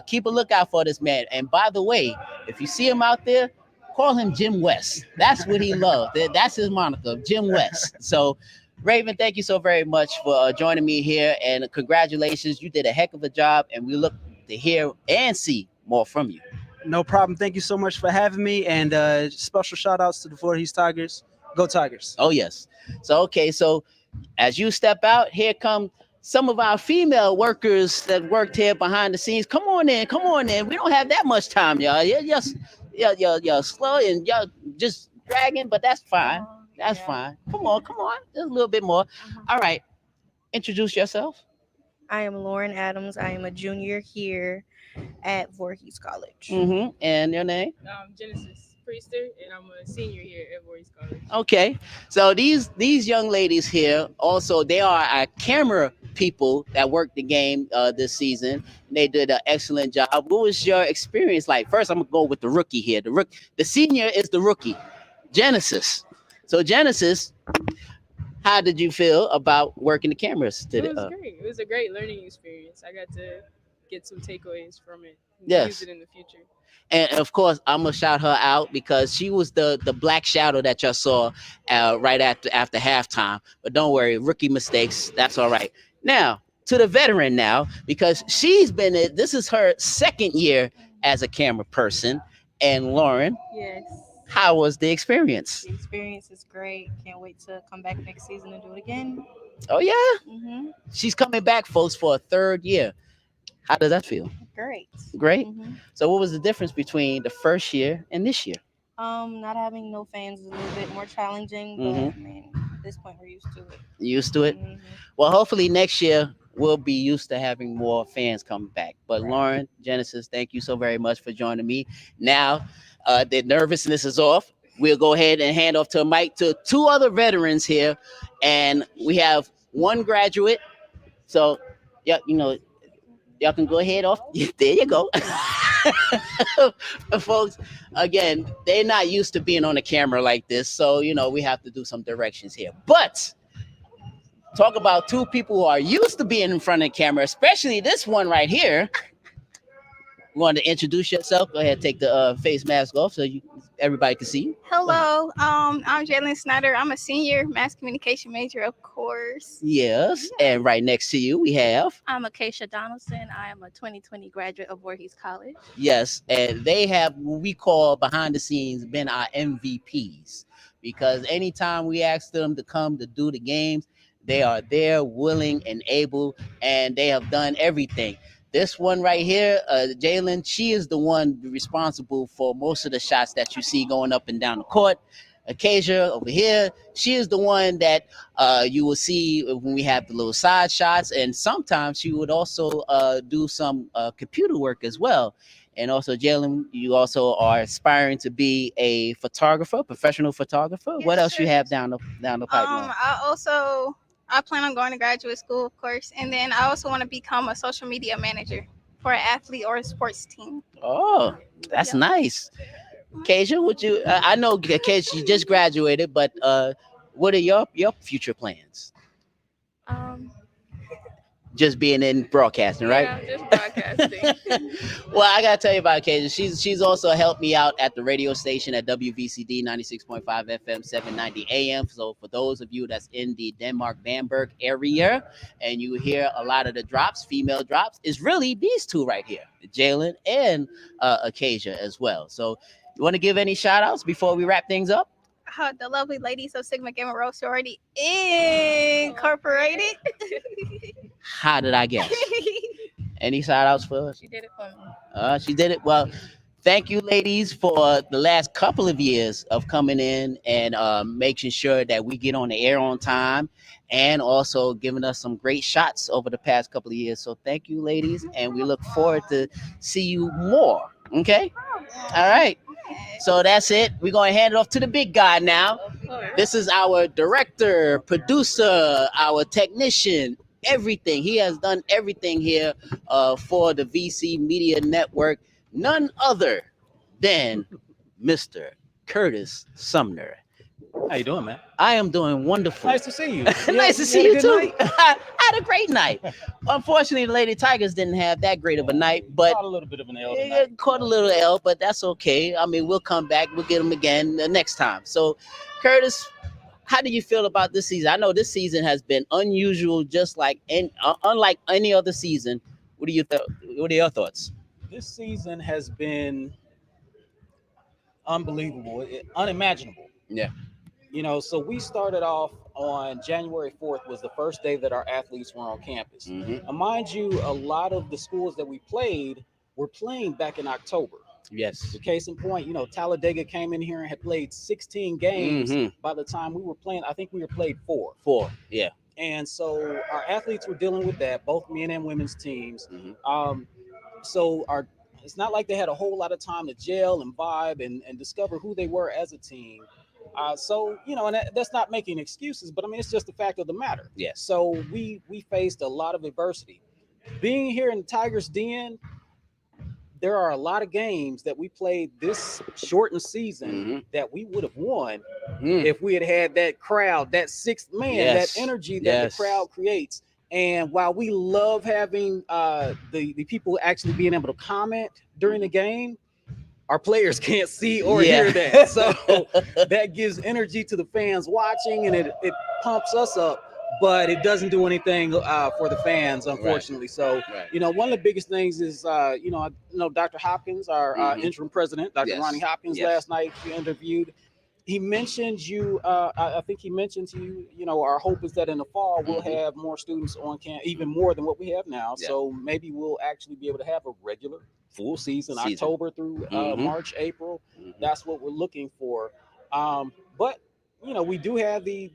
keep a lookout for this man. And by the way, if you see him out there, call him Jim West. That's what he loved. That's his moniker, Jim West. So Raven, thank you so very much for joining me here, and congratulations. You did a heck of a job, and we look to hear and see more from you. No problem. Thank you so much for having me, and special shout outs to the Voorhees Tigers. Go Tigers. Oh, yes. So as you step out, here come some of our female workers that worked here behind the scenes. Come on in. We don't have that much time, y'all. You're slow and y'all just dragging, but that's fine. That's fine. Come on. Just a little bit more. All right. Introduce yourself. I am Lauren Adams. I am a junior here at Voorhees College. Mm-hmm. And your name? I'm Genesis Priester, and I'm a senior here at Voorhees College. Okay. So these young ladies here, also, they are our camera people that worked the game this season. They did an excellent job. What was your experience like? First, I'm going to go with the rookie here. The senior is the rookie, Genesis. So Genesis, how did you feel about working the cameras today? It was great. It was a great learning experience. I got to get some takeaways from it and Yes. use it in the future. And of course, I'm gonna shout her out because she was the black shadow that y'all saw right after halftime. But don't worry, rookie mistakes, that's all right. Now to the veteran now, because this is her second year as a camera person. And Lauren, Yes. how was the experience? The experience is great. Can't wait to come back next season and do it again. Oh yeah, Mm-hmm. she's coming back, folks, for a third year. How does that feel? Great. Great. Mm-hmm. So what was the difference between the first year and this year? Not having no fans is a little bit more challenging, but Mhm. I mean, at this point we're used to it. You used to it? Mhm. Well, hopefully next year we'll be used to having more fans come back. But Right. Lauren, Genesis, thank you so very much for joining me. Now, the nervousness is off. We'll go ahead and hand off to a mic to two other veterans here, and we have one graduate. So, yeah, y'all can go ahead off. There you go. Folks, again, they're not used to being on a camera like this, so we have to do some directions here. But talk about two people who are used to being in front of the camera, especially this one right here. You want to introduce yourself? Go ahead, take the face mask off so everybody can see you. Hello, I'm Jalen Snyder. I'm a senior mass communication major, of course. Yes, and right next to you we have I'm Acacia Donaldson. I am a 2020 graduate of Voorhees College. yes, and they have what we call behind the scenes been our MVPs because anytime we ask them to come to do the games, they are there, willing and able, and they have done everything. This one right here, Jalen, she is the one responsible for most of the shots that you see going up and down the court. Acacia over here, she is the one that you will see when we have the little side shots, and sometimes she would also do some computer work as well. And also, Jalen, you also are aspiring to be a photographer, professional photographer. Yes, What else sir. you have down the pipeline? I plan on going to graduate school, of course, and then I also want to become a social media manager for an athlete or a sports team. Oh, that's nice. Acacia, would you? I know Acacia, you just graduated, but what are your future plans? Um, Just being in broadcasting, right? yeah, just broadcasting. Well, I gotta tell you about Kasia. She's also helped me out at the radio station at WVCD 96.5 FM 790 AM. So for those of you that's in the Denmark Bamberg area and you hear a lot of the drops, female drops, it's really these two right here, Jalen and Acacia as well. So you want to give any shout outs before we wrap things up? The lovely ladies of Sigma Gamma Rho Sorority Incorporated. How did I guess? Any shout outs for us? She did it for me. She did it. Well, thank you, ladies, for the last couple of years of coming in and making sure that we get on the air on time and also giving us some great shots over the past couple of years. So thank you, ladies, and we look forward to see you more. Okay? All right. So that's it. We're going to hand it off to the big guy now. This is our director, producer, our technician, everything. He has done everything here for the VC Media Network. None other than Mr. Curtis Sumner. How you doing, man? I am doing wonderful. Nice to see you. Nice to see you too. I had a great night. Unfortunately, the Lady Tigers didn't have that great of a night, but Caught a little bit of an L yeah, tonight. caught a little L, but that's okay. I mean, we'll come back. We'll get them again the next time. So, Curtis, how do you feel about this season? I know this season has been unusual, just like unlike any other season. What are your thoughts? This season has been unbelievable, unimaginable. Yeah. You know, so we started off on January 4th was the first day that our athletes were on campus. Mm-hmm. Now, mind you, a lot of the schools that we played were playing back in October. Yes. The case in point, you know, Talladega came in here and had played 16 games. Mhm. By the time we were playing, I think we were played 4. 4. Yeah. And so our athletes were dealing with that, both men and women's teams. Mhm. So it's not like they had a whole lot of time to gel and vibe and discover who they were as a team. So, you know, and that's not making excuses, but I mean, it's just the fact of the matter. Yes. So we faced a lot of adversity. Being here in the Tigers Den, there are a lot of games that we played this shortened season Mhm. that we would have won Mm. if we had had that crowd, that sixth man, Yes. that energy that Yes. the crowd creates. And while we love having the people actually being able to comment during the game, our players can't see or Yeah. hear that. So that gives energy to the fans watching, and it pumps us up, but it doesn't do anything for the fans, unfortunately. So, Right. you know, one of the biggest things is, you know, Dr. Hopkins, our Mhm. interim president, Dr. Yes. Ronnie Hopkins, Yes. last night we interviewed. He mentioned you. I think he mentioned to you. You know, our hope is that in the fall we'll Mhm. have more students on camp, even more than what we have now. Yeah. So maybe we'll actually be able to have a regular full season. October through Mhm. March, April. Mhm. That's what we're looking for. But you know, we do have the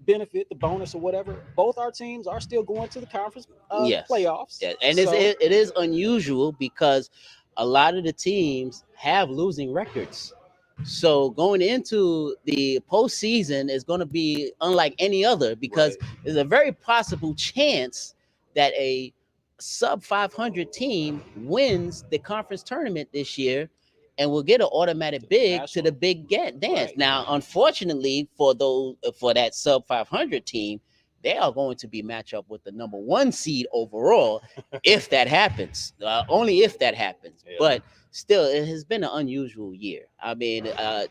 benefit, the bonus, or whatever. Both our teams are still going to the conference Yes. playoffs. Yeah. And So- it is unusual because a lot of the teams have losing records. So going into the postseason is going to be unlike any other because Right. there's a very possible chance that a sub 500 team wins the conference tournament this year and will get an automatic bid to the big dance. Right. Now, unfortunately for that sub 500 team, they are going to be matched up with the number 1 seed overall if that happens. Only if that happens. Yeah. But still, it has been an unusual year. I mean,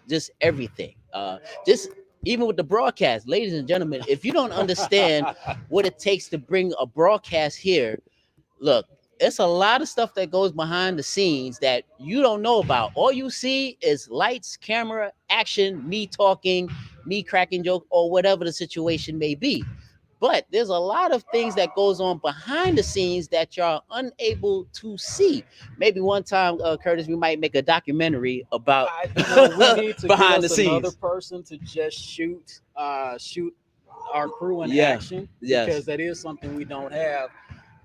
just everything. Just even with the broadcast, ladies and gentlemen, if you don't understand what it takes to bring a broadcast here, look, it's a lot of stuff that goes behind the scenes that you don't know about. All you see is lights, camera, action, me talking, me cracking jokes, or whatever the situation may be. But there's a lot of things that goes on behind the scenes that you're unable to see. Maybe one time, Curtis, we might make a documentary about we need to behind get the us scenes. another person to just shoot our crew in Yeah. action, Yes. because that is something we don't have.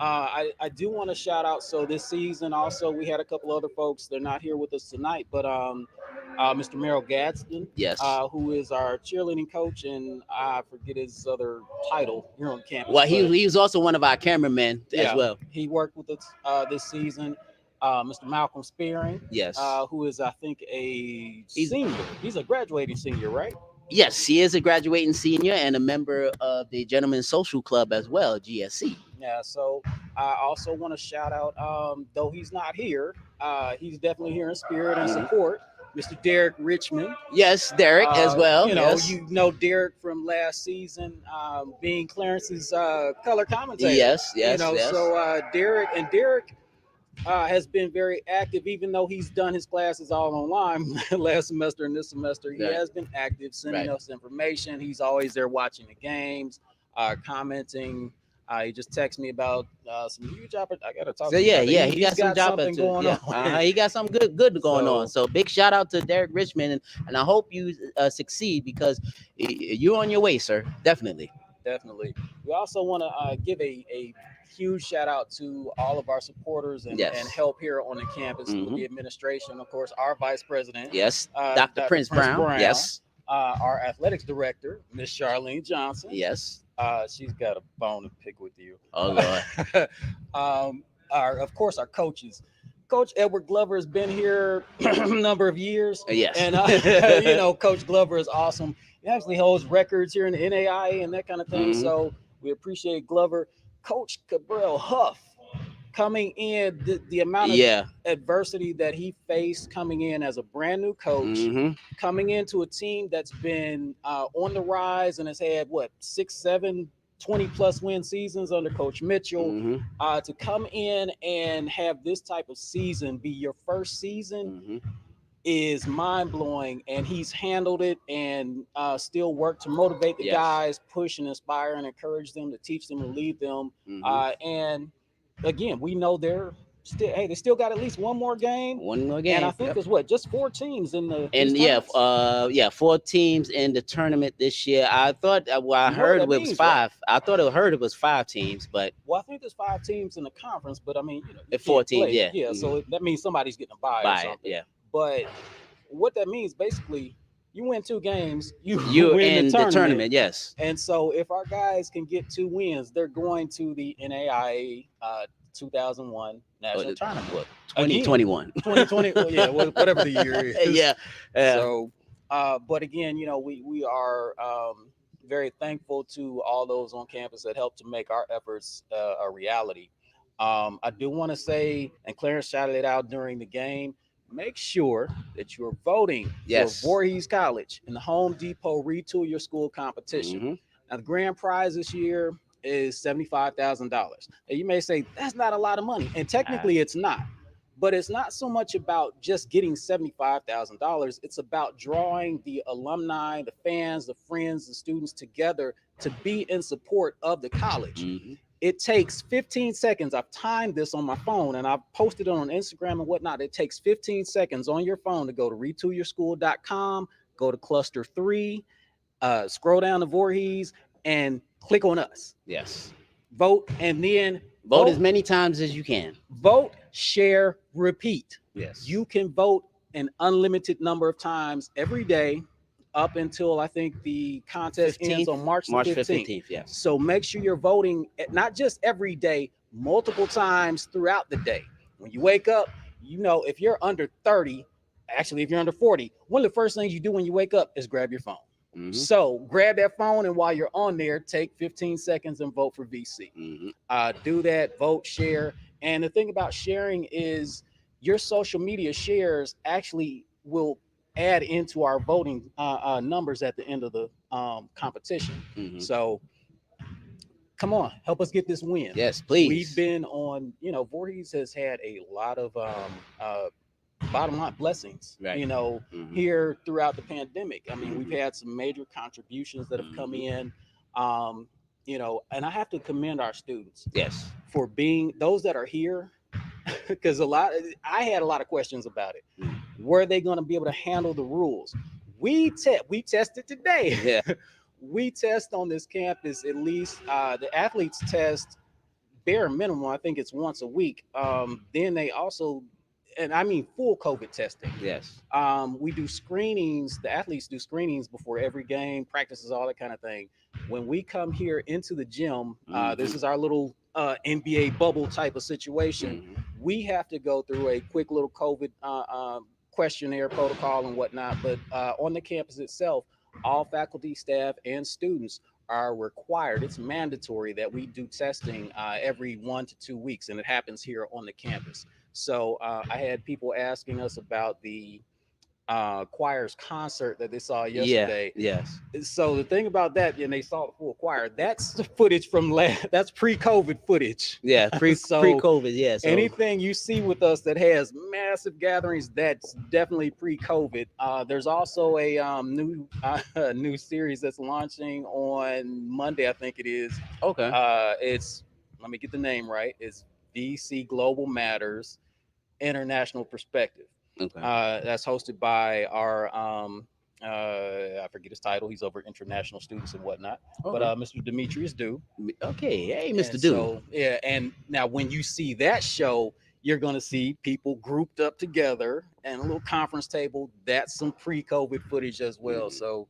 I do want to shout out. So this season also we had a couple other folks. They're not here with us tonight, but Mr. Merrill Gadsden, Yes. who is our cheerleading coach, and I forget his other title here on campus. Well, but he was also one of our cameramen Yeah. as well. he worked with us this season. Mr. Malcolm Spearing, Yes. who is I think a He's- senior. He's a graduating senior, right? Yes, he is a graduating senior and a member of the Gentlemen's Social Club as well, GSC. Yeah, so I also want to shout out, though he's not here, he's definitely here in spirit and support, Mr. Derek Richmond. Yes, Derek as well. You know, Yes. you know Derek from last season, being Clarence's color commentator. Yes, You yes, know, yes. so Derek has been very active, even though he's done his classes all online last semester and this semester. He Right. has been active, sending Right. us information. He's always there watching the games, commenting. He just texted me about some huge opportunity. I gotta talk So to him yeah, about that. yeah, He's he got some job something to, going yeah. on. He got something good going So- on. So big shout out to Derek Richmond, and I hope you succeed because you're on your way, sir. Definitely. Definitely. We also want to give a huge shout out to all of our supporters and, Yes. and help here on the campus with Mhm. the administration. Of course, our vice president, Yes, Dr. Dr. Prince Brown. Yes, our athletics director, Miss Charlene Johnson. yes. She's got a bone to pick with you. Oh Lord. Of course, our coaches. Coach Edward Glover has been here a number of years. Yes. And, you know, Coach Glover is awesome. He actually holds records here in the NAIA and that kind of thing. Mhm. So we appreciate Glover. Coach Cabral Huff coming in, the amount of Yeah. adversity that he faced coming in as a brand new coach, Mhm. coming into a team that's been on the rise and has had, 6, 7, 20 plus win seasons under Coach Mitchell. Mhm. To come in and have this type of season be your first season Mhm. is mind-blowing, and he's handled it and still worked to motivate the Yes. guys, push and inspire and encourage them, to teach them and lead them. Mhm. And again, we know they still got at least one more game. One more game. And I think Yep. there's just 4 teams in the And these tournaments? 4 teams in the tournament this year. I thought I You know what heard that it was means, 5. I thought I heard it was 5 teams, but Well, I think there's 5 teams in the conference, but I mean, you At 14, play. yeah. Yeah, so that means somebody's getting a bye or by something. yeah, But what that means, basically, you win 2 games, you you win in the tournament. tournament. Yes. And so if our guys can get 2 wins, they're going to the NAIA 2001 national tournament. What, Again. 2021. 2020, well, yeah, whatever the year is. Yeah. So, but again, you know, we are very thankful to all those on campus that helped to make our efforts a reality. I do want to say, and Clarence shouted it out during the game, make sure that you're voting Yes. for Voorhees College in the Home Depot Retool Your School competition. Mhm. Now, the grand prize this year is $75,000. Now, you may say that's not a lot of money, and technically it's not. But it's not so much about just getting $75,000. It's about drawing the alumni, the fans, the friends, the students together to be in support of the college. Mhm. It takes 15 seconds. I've timed this on my phone and I've posted it on Instagram and whatnot. It takes 15 seconds on your phone to go to retoolyourschool.com, go to cluster 3, scroll down to Voorhees, and click on us. Yes. Vote, and then Vote as many times as you can. vote, share, repeat. Yes. You can vote an unlimited number of times every day up until I think the contest ends 15th, on March the March 15th. 15th. Yes. So make sure you're voting not just every day, multiple times throughout the day. When you wake up, you know, if you're under 30, actually, if you're under 40, one of the first things you do when you wake up is grab your phone. Mhm. So grab that phone, and while you're on there, take 15 seconds and vote for VC. Mhm. Do that, vote, share. And the thing about sharing is your social media shares actually will add into our voting numbers at the end of the competition. Mhm. So come on, help us get this win. Yes, please. We've been on, Voorhees has had a lot of bottom line blessings, Right. Mhm. here throughout the pandemic. I mean, we've had some major contributions that have come in, and I have to commend our students Yes. for being those that are here, because I had a lot of questions about it. Were they going to be able to handle the rules? We tested today. Yeah. We test on this campus at least. The athletes test bare minimum. I think it's once a week. Then they also, and I mean full COVID testing. Yes. We do screenings. The athletes do screenings before every game, practices, all that kind of thing. When we come here into the gym, this is our little NBA bubble type of situation. Mhm. We have to go through a quick little COVID questionnaire protocol and whatnot. But on the campus itself, all faculty, staff, and students are required. It's mandatory that we do testing every 1 to 2 weeks, and it happens here on the campus. So I had people asking us about the choir's concert that they saw yesterday. Yes. So the thing about that, and they saw the full choir, that's the footage from that's pre-COVID footage. Yeah. Pre-COVID. Yeah. So, Anything you see with us that has massive gatherings, that's definitely pre-COVID. There's also a new series that's launching on Monday, I think it is. okay. It's, let me get the name right. It's VC Global Matters International Perspective. Okay. That's hosted by our I forget his title. He's over international students and whatnot. But Mr. Demetrius Dew. Okay. Hey, Mr. And Dew. So, yeah, and now when you see that show, you're gonna see people grouped up together and a little conference table. That's some pre-COVID footage as well. So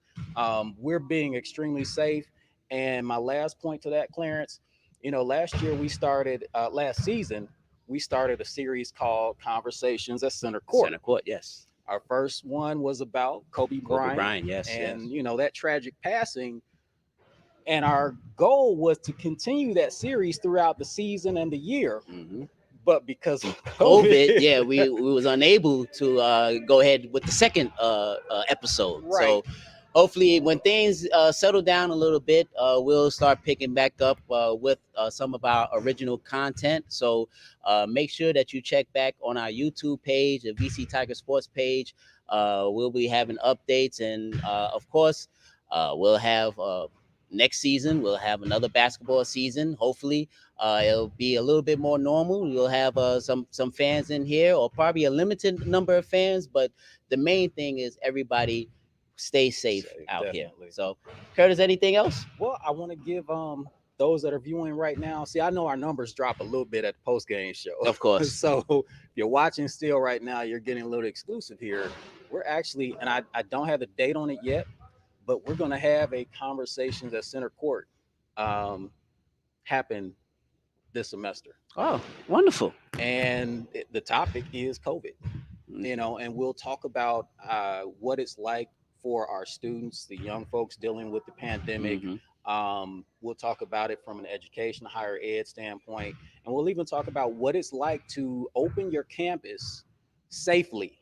we're being extremely safe. And my last point to that, Clarence, last season, we started a series called Conversations at Center Court. Center Court, yes. Our first one was about Kobe Bryant. Yes. And, that tragic passing. And our goal was to continue that series throughout the season and the year. Mm-hmm. But because of COVID, yeah, we was unable to go ahead with the second episode. Right. So hopefully when things settle down a little bit, we'll start picking back up with some of our original content. So make sure that you check back on our YouTube page, the VC Tiger Sports page. We'll be having updates. And of course, we'll have next season, we'll have another basketball season. Hopefully it'll be a little bit more normal. We'll have some fans in here, or probably a limited number of fans. But the main thing is everybody stay safe out definitely. here. So, Curtis, anything else? Well, I want to give those that are viewing right now. See, I know our numbers drop a little bit at the post game show. Of course. So if you're watching still right now, you're getting a little exclusive here. We're actually, and I don't have the date on it yet, but we're going to have a Conversations at Center Court happen this semester. Oh, wonderful. And the topic is COVID, and we'll talk about what it's like for our students, the young folks dealing with the pandemic. Mm-hmm. We'll talk about it from an education, higher ed standpoint, and we'll even talk about what it's like to open your campus safely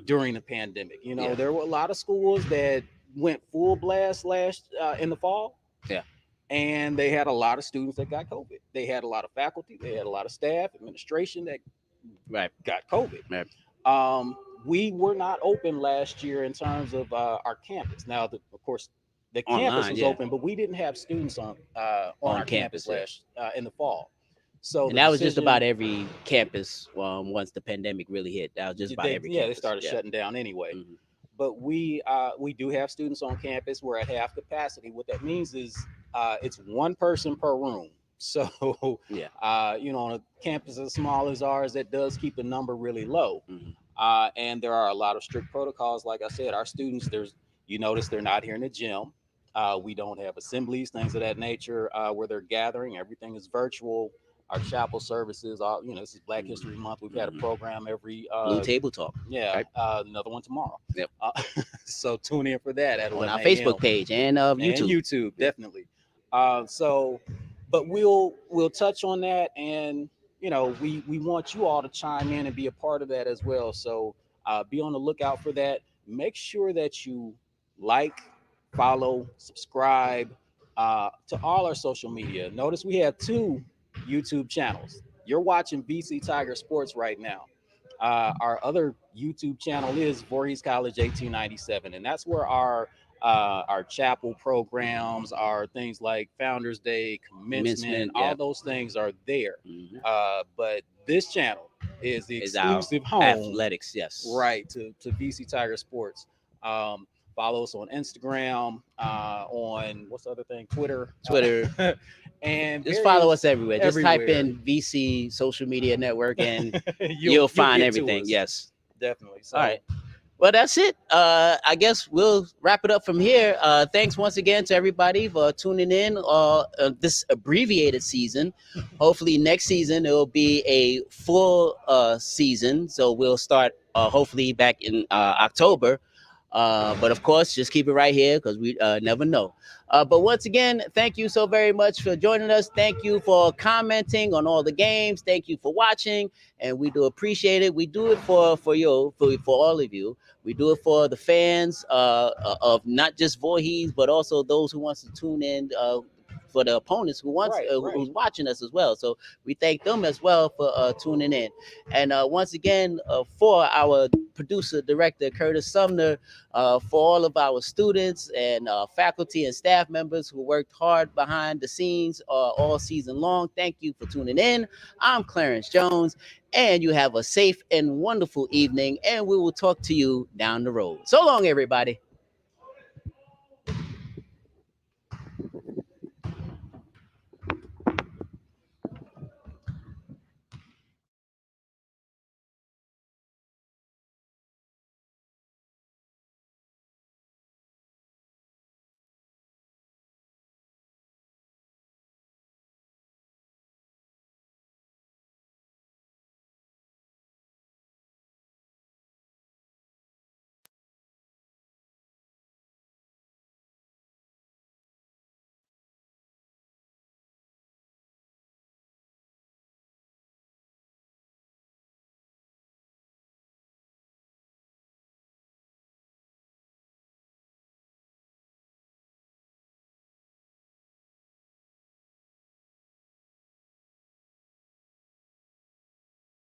during the pandemic. There were a lot of schools that went full blast in the fall. Yeah. And they had a lot of students that got COVID. They had a lot of faculty, they had a lot of staff, administration that got COVID. Right. We were not open last year in terms of our campus. Now, of course, the campus was open, but we didn't have students on our campus in the fall. So and that was just about every campus once the pandemic really hit. That was just about every campus. They started shutting down anyway. Mm-hmm. But we do have students on campus. We're at half capacity. What that means is it's one person per room. So, on a campus as small as ours, that does keep the number really low. Mm-hmm. And there are a lot of strict protocols. Like I said, our students, you notice they're not here in the gym. We don't have assemblies, things of that nature, where they're gathering. Everything is virtual. Our chapel services, this is Black History Month. We've had a program every Blue Table Talk. Yeah, right? Another one tomorrow. Yep. So tune in for that on our Facebook page and YouTube. And YouTube, definitely. But we'll touch on that, and we want you all to chime in and be a part of that as well. So be on the lookout for that. Make sure that you like, follow, subscribe to all our social media. Notice we have 2 YouTube channels. You're watching VC Tiger Sports right now. Our other YouTube channel is Voorhees College 1897, and that's where our chapel programs, our things like Founders Day, commencement, all those things are there. Mm-hmm. But this channel is the exclusive home athletics, yes, right, to VC Tiger Sports. Follow us on Instagram, on what's the other thing? Twitter. And just follow us everywhere. Just type in VC social media network and you'll find everything. Yes, definitely. So, all right. Well, that's it. I guess we'll wrap it up from here. Thanks once again to everybody for tuning in this abbreviated season. Hopefully next season it will be a full season. So we'll start hopefully back in October. But of course, just keep it right here because we never know. But once again, thank you so very much for joining us. Thank you for commenting on all the games. Thank you for watching, and we do appreciate it. We do it for all of you. We do it for the fans of not just Voorhees, but also those who wants to tune in. For the opponents who's watching us as well, so we thank them as well for tuning in. And once again, for our producer director Curtis Sumner, for all of our students and faculty and staff members who worked hard behind the scenes all season long, thank you for tuning in. I'm Clarence Jones, and you have a safe and wonderful evening, and we will talk to you down the road. So long, everybody.